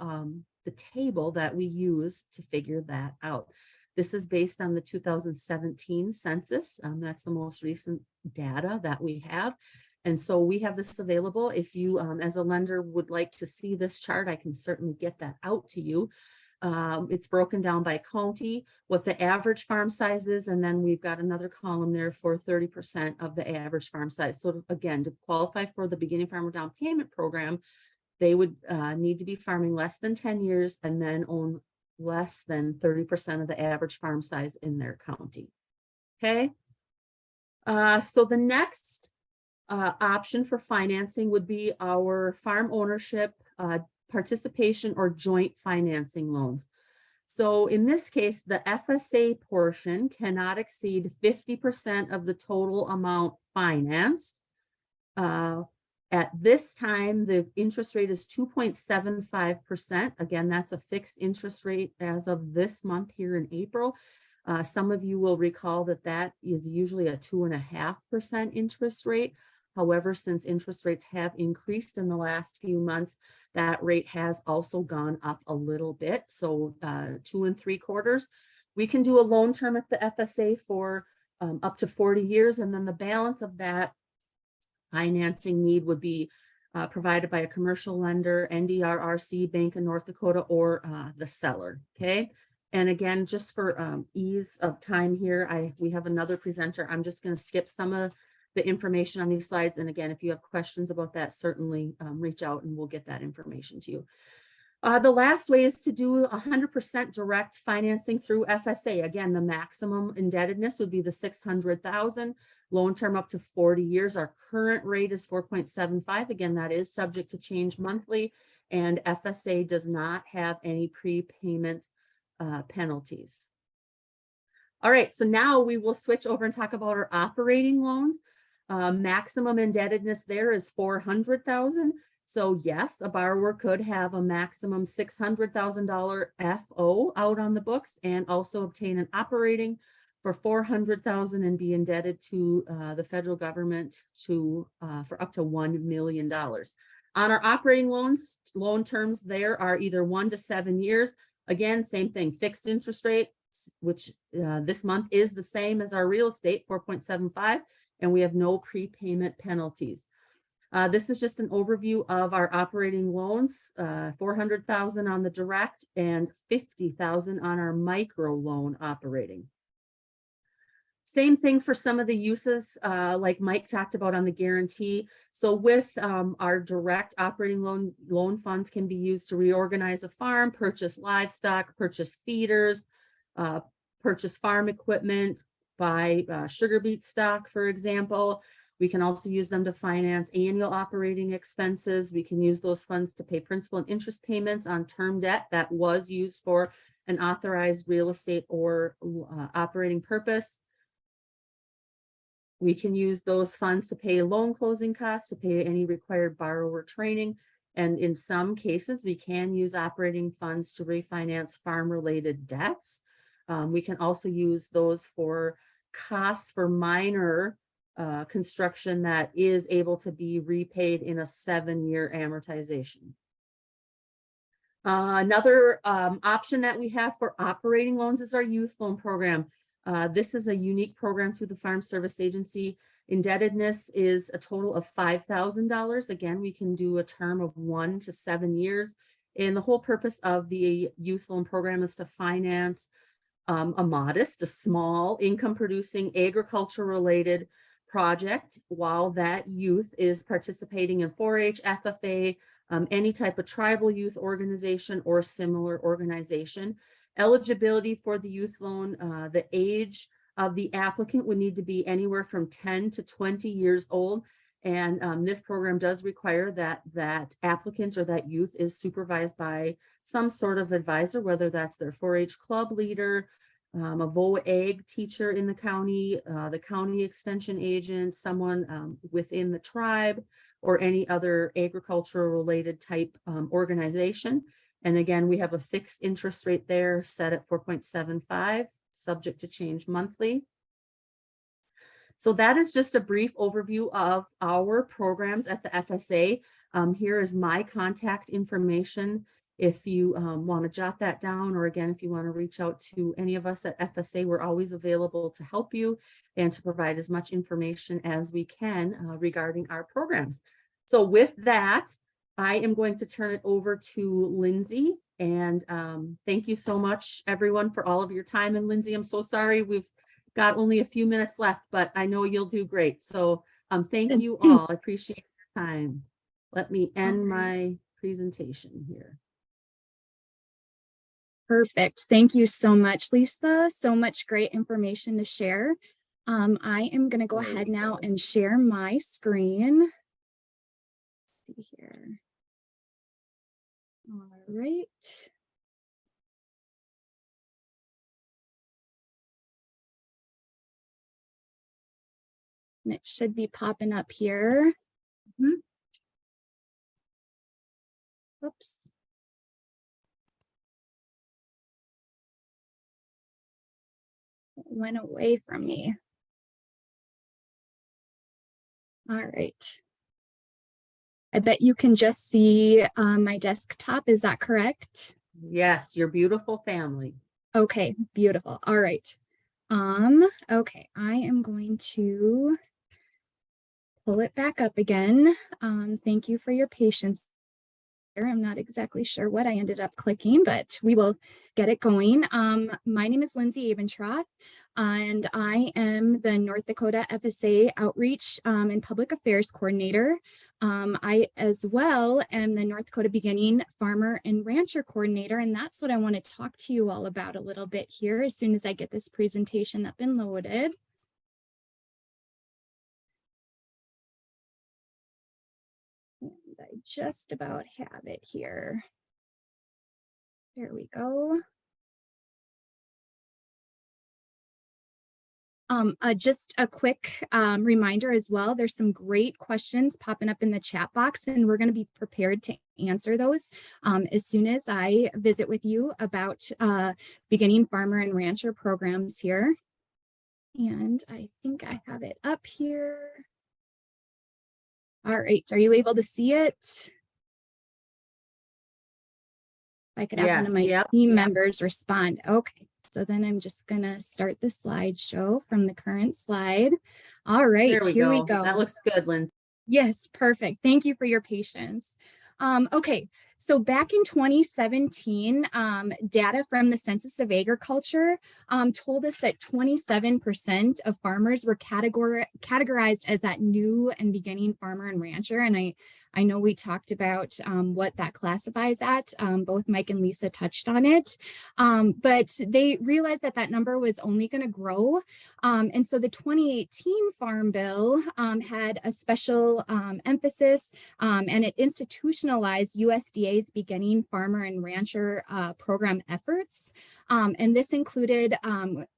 the table that we use to figure that out. This is based on the 2017 census. That's the most recent data that we have. And so we have this available. If you, as a lender, would like to see this chart, I can certainly get that out to you. It's broken down by county, what the average farm size is, and then we've got another column there for 30% of the average farm size. So again, to qualify for the beginning farmer down payment program, they would need to be farming less than 10 years and then own less than 30% of the average farm size in their county. Okay. So the next option for financing would be our farm ownership, participation, or joint financing loans. So in this case, the FSA portion cannot exceed 50% of the total amount financed. At this time, the interest rate is 2.75%. Again, that's a fixed interest rate as of this month here in April. Some of you will recall that that is usually a 2.5% interest rate. However, since interest rates have increased in the last few months, that rate has also gone up a little bit. So 2 3/4. We can do a loan term at the FSA for up to 40 years. And then the balance of that financing need would be provided by a commercial lender, NDRRC, Bank of North Dakota, or the seller. Okay. And again, just for ease of time here, we have another presenter. I'm just going to skip some of the information on these slides. And again, if you have questions about that, certainly reach out and we'll get that information to you. The last way is to do 100% direct financing through FSA. Again, the maximum indebtedness would be the $600,000, loan term up to 40 years. Our current rate is 4.75. Again, that is subject to change monthly, and FSA does not have any prepayment penalties. All right, so now we will switch over and talk about our operating loans. Maximum indebtedness there is $400,000. So yes, a borrower could have a maximum $600,000 FO out on the books and also obtain an operating for $400,000 and be indebted to the federal government for up to $1 million. On our operating loans, loan terms there are either 1 to 7 years. Again, same thing, fixed interest rate, which this month is the same as our real estate, 4.75, and we have no prepayment penalties. This is just an overview of our operating loans, 400,000 on the direct and 50,000 on our micro loan operating. Same thing for some of the uses, like Mike talked about on the guarantee. So with our direct operating loan funds can be used to reorganize a farm, purchase livestock, purchase feeders, purchase farm equipment, buy sugar beet stock, for example. We can also use them to finance annual operating expenses. We can use those funds to pay principal and interest payments on term debt that was used for an authorized real estate or operating purpose. We can use those funds to pay loan closing costs, to pay any required borrower training. And in some cases, we can use operating funds to refinance farm-related debts. We can also use those for costs for minor construction that is able to be repaid in a 7-year amortization. Another option that we have for operating loans is our youth loan program. This is a unique program through the Farm Service Agency. Indebtedness is a total of $5,000. Again, we can do a term of 1 to 7 years. And the whole purpose of the youth loan program is to finance a small income producing agriculture related project while that youth is participating in 4-H, FFA, any type of tribal youth organization or similar organization. Eligibility for the youth loan, the age of the applicant would need to be anywhere from 10 to 20 years old. And this program does require that applicant or that youth is supervised by some sort of advisor, whether that's their 4-H club leader, a VOA ag teacher in the county extension agent, someone within the tribe, or any other agricultural related type organization. And again, we have a fixed interest rate there set at 4.75, subject to change monthly. So that is just a brief overview of our programs at the FSA. Here is my contact information. If you want to jot that down, or again, if you want to reach out to any of us at FSA, we're always available to help you and to provide as much information as we can regarding our programs. So with that, I am going to turn it over to Lindsay, and thank you so much, everyone, for all of your time. And Lindsay, I'm so sorry we've got only a few minutes left, but I know you'll do great. So thank you all. I appreciate your time. Let me end my presentation here. Perfect. Thank you so much, Lisa. So much great information to share. I am going to go ahead now and share my screen. Let's see here. All right. And it should be popping up here. Oops. It went away from me. All right. I bet you can just see my desktop. Is that correct? Yes, your beautiful family. Okay, beautiful. All right. Okay, I am going to pull it back up again. Thank you for your patience. I'm not exactly sure what I ended up clicking, but we will get it going. My name is Lindsay Abentroth, and I am the North Dakota FSA Outreach and Public Affairs Coordinator. I as well am the North Dakota Beginning Farmer and Rancher Coordinator, and that's what I want to talk to you all about a little bit here as soon as I get this presentation up and loaded. I just about have it here. There we go. Just a quick reminder as well, there's some great questions popping up in the chat box, and we're going to be prepared to answer those as soon as I visit with you about beginning farmer and rancher programs here. And I think I have it up here. All right, are you able to see it? If I could have one of my team members respond. Okay, so then I'm just gonna start the slideshow from the current slide. All right, here we go. That looks good, Lindsay. Yes, perfect. Thank you for your patience. Okay, so back in 2017, data from the Census of Agriculture told us that 27% of farmers were categorized as that new and beginning farmer and rancher. And I know we talked about what that classifies at. Both Mike and Lisa touched on it, but they realized that that number was only going to grow. And so the 2018 Farm Bill had a special emphasis and it institutionalized USDA's beginning farmer and rancher program efforts. And this included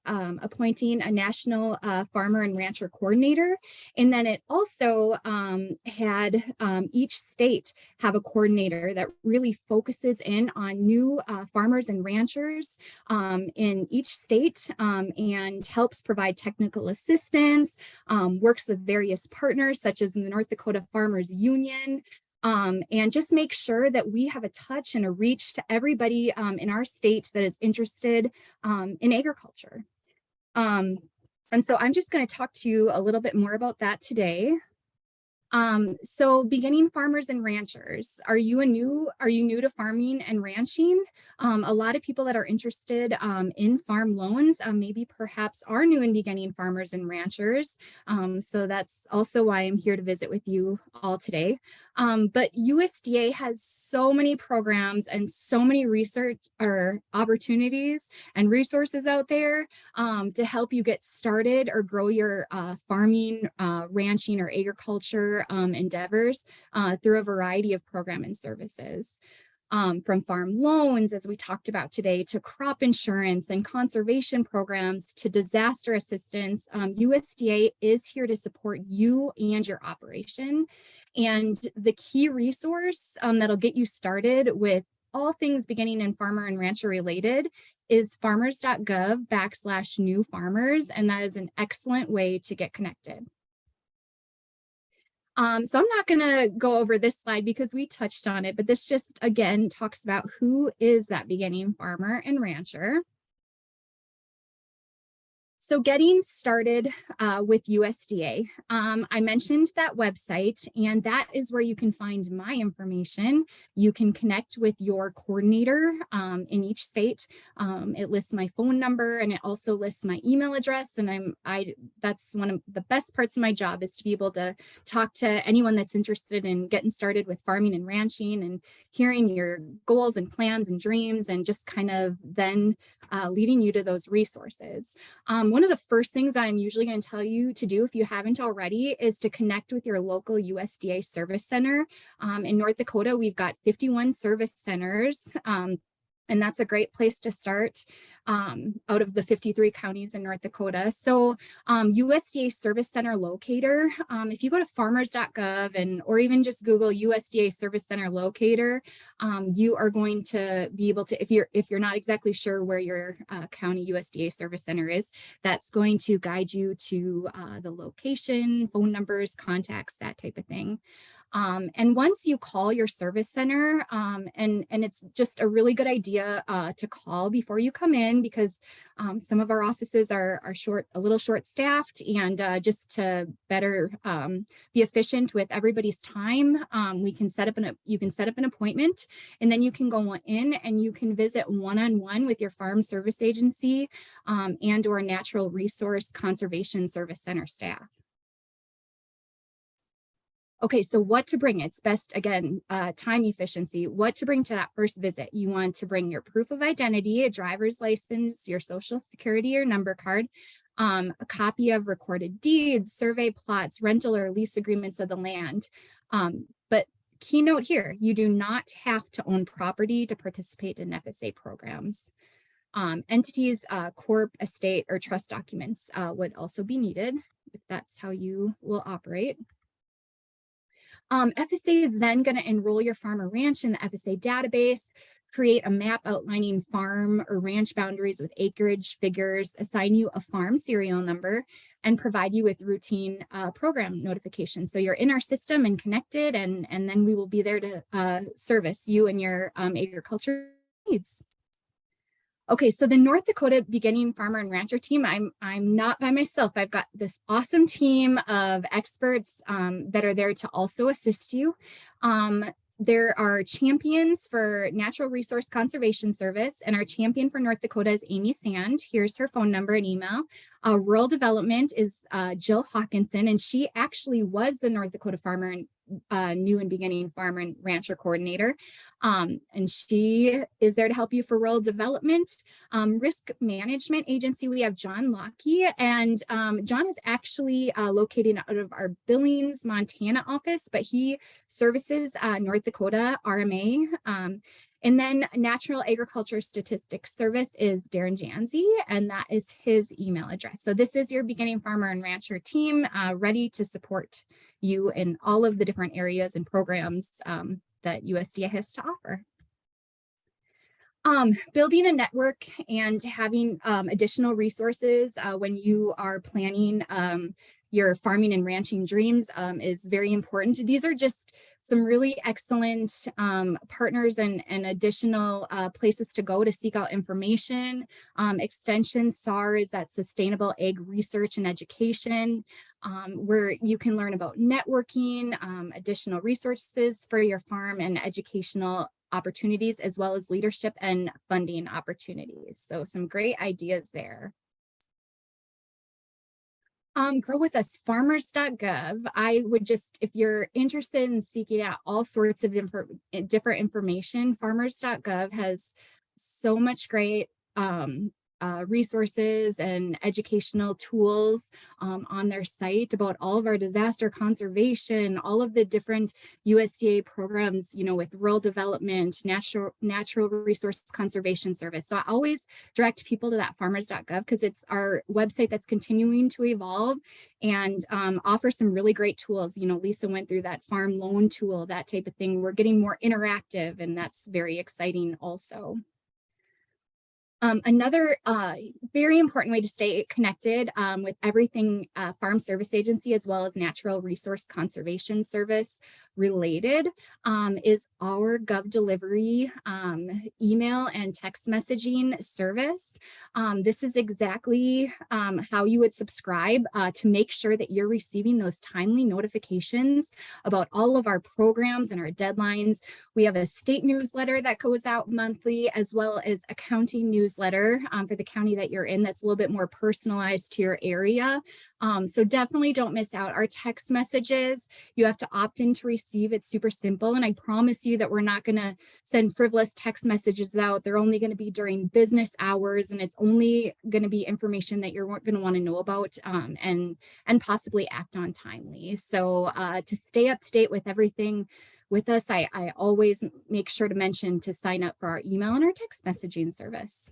appointing a national farmer and rancher coordinator. And then it also had each state have a coordinator that really focuses in on new farmers and ranchers in each state and helps provide technical assistance, works with various partners such as the North Dakota Farmers Union, and just make sure that we have a touch and a reach to everybody in our state that is interested in agriculture. And so I'm just going to talk to you a little bit more about that today. So beginning farmers and ranchers, are you new to farming and ranching? A lot of people that are interested in farm loans, maybe perhaps are new and beginning farmers and ranchers. So that's also why I'm here to visit with you all today. But USDA has so many programs and so many research or opportunities and resources out there to help you get started or grow your farming, ranching, or agriculture endeavors through a variety of program and services. From farm loans, as we talked about today, to crop insurance and conservation programs, to disaster assistance, USDA is here to support you and your operation. And the key resource that'll get you started with all things beginning and farmer and rancher related is farmers.gov/new farmers, and that is an excellent way to get connected. So I'm not going to go over this slide because we touched on it, but this just again talks about who is that beginning farmer and rancher. So getting started with USDA, I mentioned that website, and that is where you can find my information. You can connect with your coordinator in each state. It lists my phone number, and it also lists my email address. And that's one of the best parts of my job, is to be able to talk to anyone that's interested in getting started with farming and ranching and hearing your goals and plans and dreams, and just kind of then leading you to those resources. One of the first things I'm usually going to tell you to do, if you haven't already, is to connect with your local USDA service center. In North Dakota, we've got 51 service centers. And that's a great place to start out of the 53 counties in North Dakota. So USDA Service Center Locator, if you go to farmers.gov or even just Google USDA Service Center Locator, you are going to be able to, if you're not exactly sure where your county USDA Service Center is, that's going to guide you to the location, phone numbers, contacts, that type of thing. And once you call your service center, and it's just a really good idea to call before you come in, because some of our offices are a little short staffed, and just to better be efficient with everybody's time, you can set up an appointment, and then you can go in and you can visit one-on-one with your farm service agency and or natural resource conservation service center staff. Okay, so what to bring? It's best, again, time efficiency. What to bring to that first visit? You want to bring your proof of identity, a driver's license, your social security or number card, a copy of recorded deeds, survey plots, rental or lease agreements of the land. But keynote here, you do not have to own property to participate in FSA programs. Entities, corp, estate, or trust documents would also be needed if that's how you will operate. FSA is then going to enroll your farm or ranch in the FSA database, create a map outlining farm or ranch boundaries with acreage figures, assign you a farm serial number, and provide you with routine program notifications. So you're in our system and connected, and then we will be there to service you and your agriculture needs. Okay, so the North Dakota Beginning Farmer and Rancher team, I'm not by myself. I've got this awesome team of experts that are there to also assist you. There are champions for Natural Resource Conservation Service, and our champion for North Dakota is Amy Sand. Here's her phone number and email. Rural Development is Jill Hawkinson, and she actually was the North Dakota Farmer and New and Beginning Farmer and Rancher Coordinator. And she is there to help you for rural development. Risk Management Agency, we have John Lockey, and John is actually located out of our Billings, Montana office, but he services North Dakota RMA. And then Natural Agriculture Statistics Service is Darren Janzi, and that is his email address. So this is your Beginning Farmer and Rancher team ready to support you in all of the different areas and programs that USDA has to offer. Building a network and having additional resources when you are planning your farming and ranching dreams is very important. These are just some really excellent partners and additional places to go to seek out information. Extension SAR is that Sustainable Ag Research and Education, where you can learn about networking, additional resources for your farm, and educational opportunities, as well as leadership and funding opportunities. So some great ideas there. Grow with us, farmers.gov. I would just, if you're interested in seeking out all sorts of different information, farmers.gov has so much great resources and educational tools on their site about all of our disaster conservation, all of the different USDA programs, you know, with rural development, natural resource conservation service. So I always direct people to that farmers.gov because it's our website that's continuing to evolve and offer some really great tools. You know, Lisa went through that farm loan tool, that type of thing. We're getting more interactive, and that's very exciting also. Another very important way to stay connected with everything Farm Service Agency, as well as Natural Resource Conservation Service related, is our Gov Delivery email and text messaging service. This is exactly how you would subscribe to make sure that you're receiving those timely notifications about all of our programs and our deadlines. We have a state newsletter that goes out monthly, as well as a county newsletter for the county that you're in that's a little bit more personalized to your area. So definitely don't miss out. Our text messages, you have to opt in to receive. It's super simple. And I promise you that we're not going to send frivolous text messages out. They're only going to be during business hours, and it's only going to be information that you're going to want to know about and possibly act on timely. So to stay up to date with everything with us, I always make sure to mention to sign up for our email and our text messaging service.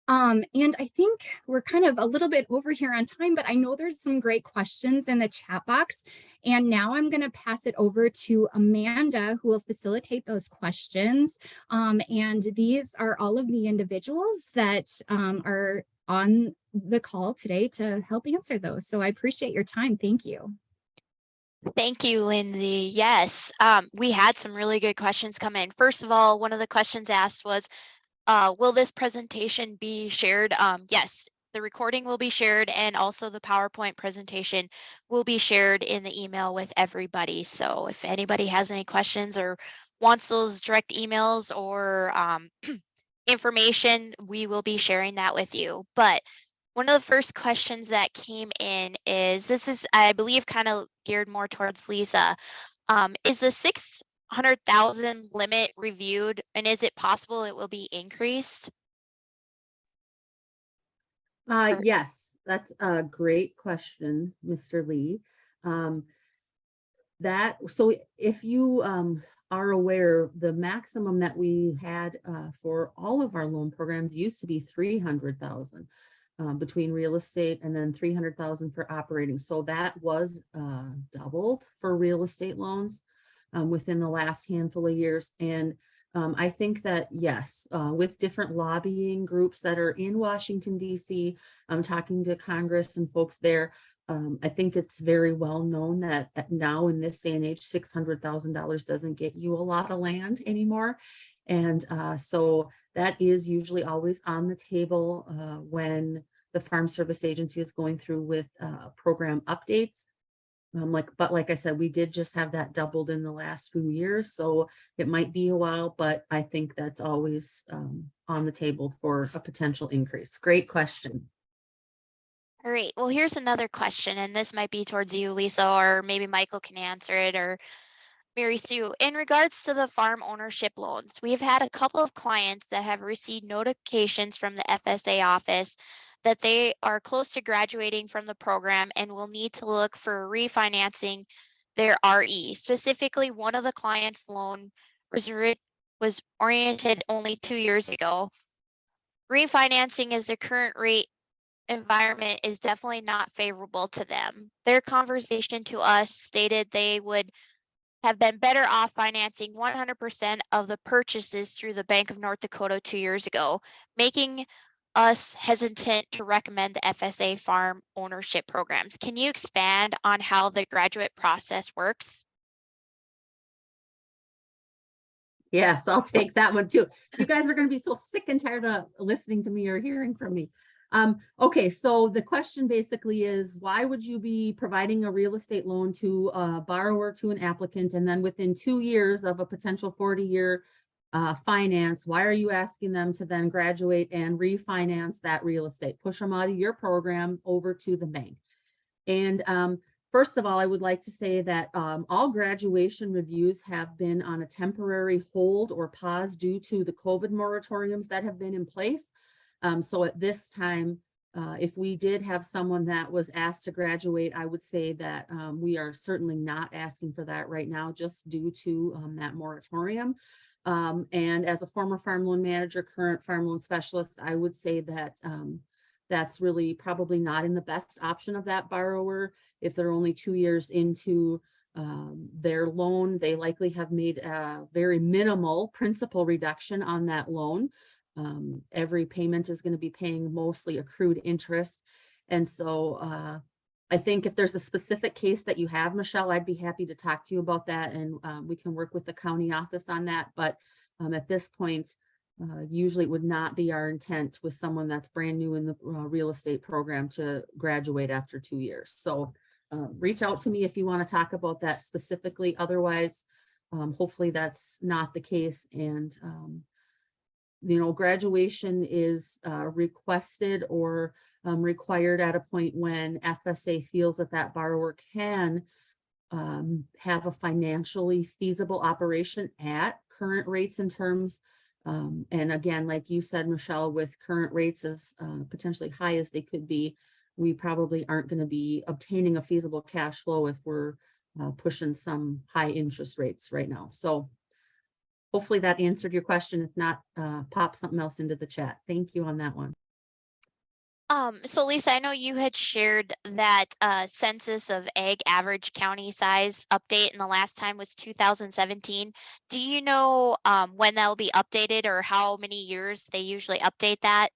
And I think we're kind of a little bit over here on time, but I know there's some great questions in the chat box. And now I'm going to pass it over to Amanda, who will facilitate those questions. And these are all of the individuals that are on the call today to help answer those. So I appreciate your time. Thank you. Thank you, Lindsay. Yes, we had some really good questions come in. First of all, one of the questions asked was, will this presentation be shared? Yes, the recording will be shared, and also the PowerPoint presentation will be shared in the email with everybody. So if anybody has any questions or wants those direct emails or information, we will be sharing that with you. But one of the first questions that came in is, this is, I believe, kind of geared more towards Lisa. Is the 600,000 limit reviewed, and is it possible it will be increased? Yes, that's a great question, Mr. Lee. So if you are aware, the maximum that we had for all of our loan programs used to be 300,000 between real estate, and then 300,000 for operating. So that was doubled for real estate loans within the last handful of years. And I think that, yes, with different lobbying groups that are in Washington, D.C., talking to Congress and folks there, I think it's very well known that now in this day and age, $600,000 doesn't get you a lot of land anymore. And so that is usually always on the table when the Farm Service Agency is going through with program updates. But like I said, we did just have that doubled in the last few years, so it might be a while, but I think that's always on the table for a potential increase. Great question. All right, well, here's another question, and this might be towards you, Lisa, or maybe Michael can answer it, or Mary Sue. In regards to the farm ownership loans, we've had a couple of clients that have received notifications from the FSA office that they are close to graduating from the program and will need to look for refinancing their RE. Specifically, one of the clients' loan was oriented only 2 years ago. Refinancing is the current rate environment is definitely not favorable to them. Their conversation to us stated they would have been better off financing 100% of the purchases through the Bank of North Dakota 2 years ago, making us hesitant to recommend the FSA farm ownership programs. Can you expand on how the graduate process works? Yes, I'll take that one too. You guys are going to be so sick and tired of listening to me or hearing from me. Okay, so the question basically is, why would you be providing a real estate loan to a borrower, to an applicant, and then within 2 years of a potential 40-year finance, why are you asking them to then graduate and refinance that real estate, push them out of your program over to the bank? And first of all, I would like to say that all graduation reviews have been on a temporary hold or pause due to the COVID moratoriums that have been in place. So at this time, if we did have someone that was asked to graduate, I would say that we are certainly not asking for that right now, just due to that moratorium. And as a former farm loan manager, current farm loan specialist, I would say that that's really probably not in the best option of that borrower. If they're only 2 years into their loan, they likely have made a very minimal principal reduction on that loan. Every payment is going to be paying mostly accrued interest. And so I think if there's a specific case that you have, Michelle, I'd be happy to talk to you about that, and we can work with the county office on that. But at this point, usually it would not be our intent with someone that's brand new in the real estate program to graduate after 2 years. So reach out to me if you want to talk about that specifically. Otherwise, hopefully that's not the case. And graduation is requested or required at a point when FSA feels that that borrower can have a financially feasible operation at current rates and terms. And again, like you said, Michelle, with current rates as potentially high as they could be, we probably aren't going to be obtaining a feasible cash flow if we're pushing some high interest rates right now. So hopefully that answered your question. If not, pop something else into the chat. Thank you on that one. So Lisa, I know you had shared that census of ag average county size update, and the last time was 2017. Do you know when that'll be updated or how many years they usually update that?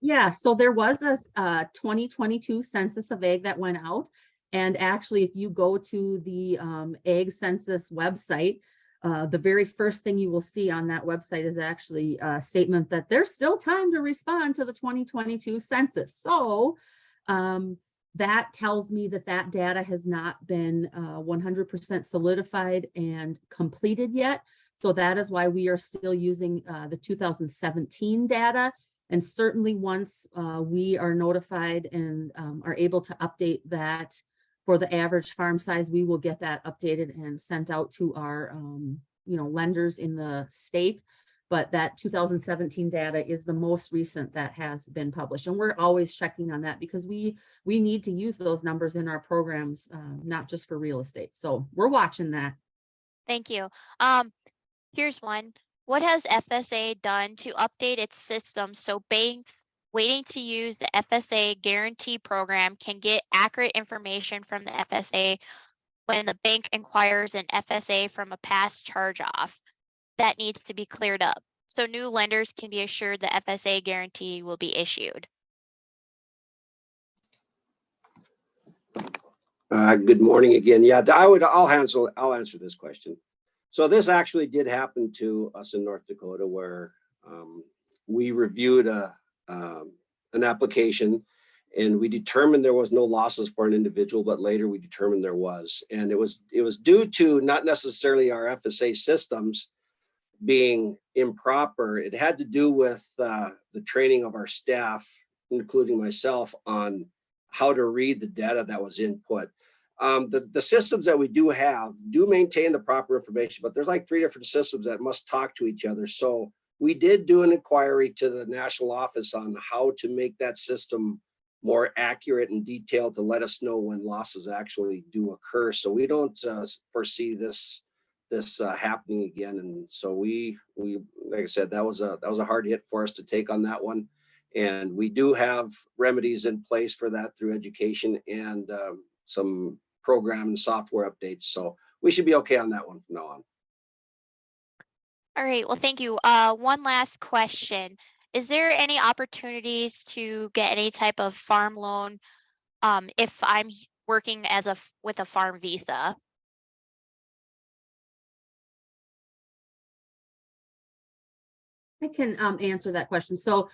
Yeah, so there was a 2022 census of ag that went out. And actually, if you go to the ag census website, the very first thing you will see on that website is actually a statement that there's still time to respond to the 2022 census. So that tells me that that data has not been 100% solidified and completed yet. So that is why we are still using the 2017 data. And certainly once we are notified and are able to update that for the average farm size, we will get that updated and sent out to our lenders in the state. But that 2017 data is the most recent that has been published. And we're always checking on that because we need to use those numbers in our programs, not just for real estate. So we're watching that. Thank you. Here's one. What has FSA done to update its system so banks waiting to use the FSA guarantee program can get accurate information from the FSA when the bank inquires an FSA from a past charge off that needs to be cleared up, so new lenders can be assured the FSA guarantee will be issued? Good morning again. Yeah, I'll answer this question. So this actually did happen to us in North Dakota where we reviewed an application and we determined there was no losses for an individual, but later we determined there was. And it was due to not necessarily our FSA systems being improper. It had to do with the training of our staff, including myself, on how to read the data that was input. The systems that we do have do maintain the proper information, but there's like 3 different systems that must talk to each other. So we did do an inquiry to the national office on how to make that system more accurate and detailed to let us know when losses actually do occur. So we don't foresee this happening again. And so we like I said, that was a hard hit for us to take on that one. And we do have remedies in place for that through education and some program and software updates. So we should be okay on that one from now on. All right, well, thank you. One last question. Is there any opportunities to get any type of farm loan if I'm working with a farm visa? I can answer that question. So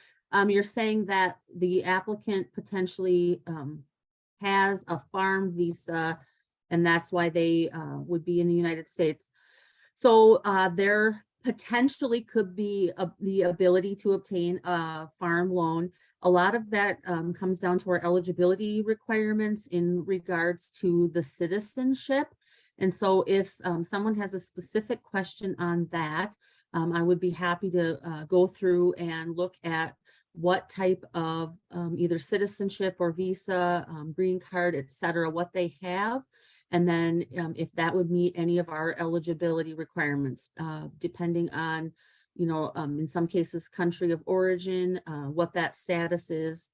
you're saying that the applicant potentially has a farm visa, and that's why they would be in the United States. So there potentially could be the ability to obtain a farm loan. A lot of that comes down to our eligibility requirements in regards to the citizenship. And so if someone has a specific question on that, I would be happy to go through and look at what type of either citizenship or visa, green card, et cetera, what they have. And then if that would meet any of our eligibility requirements, depending on, you know, in some cases, country of origin, what that status is,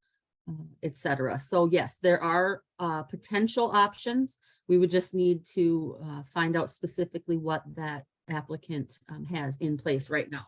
et cetera. So yes, there are potential options. We would just need to find out specifically what that applicant has in place right now.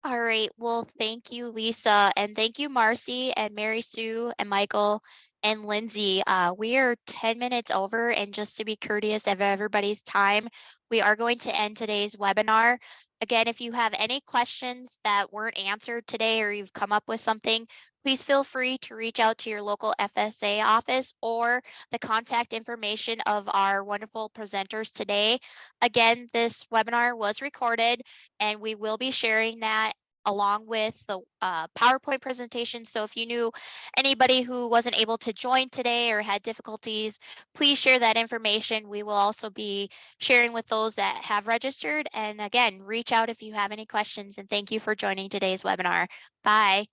All right, well, thank you, Lisa, and thank you, Marcy and Mary Sue and Michael and Lindsay. We are 10 minutes over, and just to be courteous of everybody's time, we are going to end today's webinar. Again, if you have any questions that weren't answered today or you've come up with something, please feel free to reach out to your local FSA office or the contact information of our wonderful presenters today. Again, this webinar was recorded and we will be sharing that along with the PowerPoint presentation. So if you knew anybody who wasn't able to join today or had difficulties, please share that information. We will also be sharing with those that have registered. And again, reach out if you have any questions. And thank you for joining today's webinar. Bye.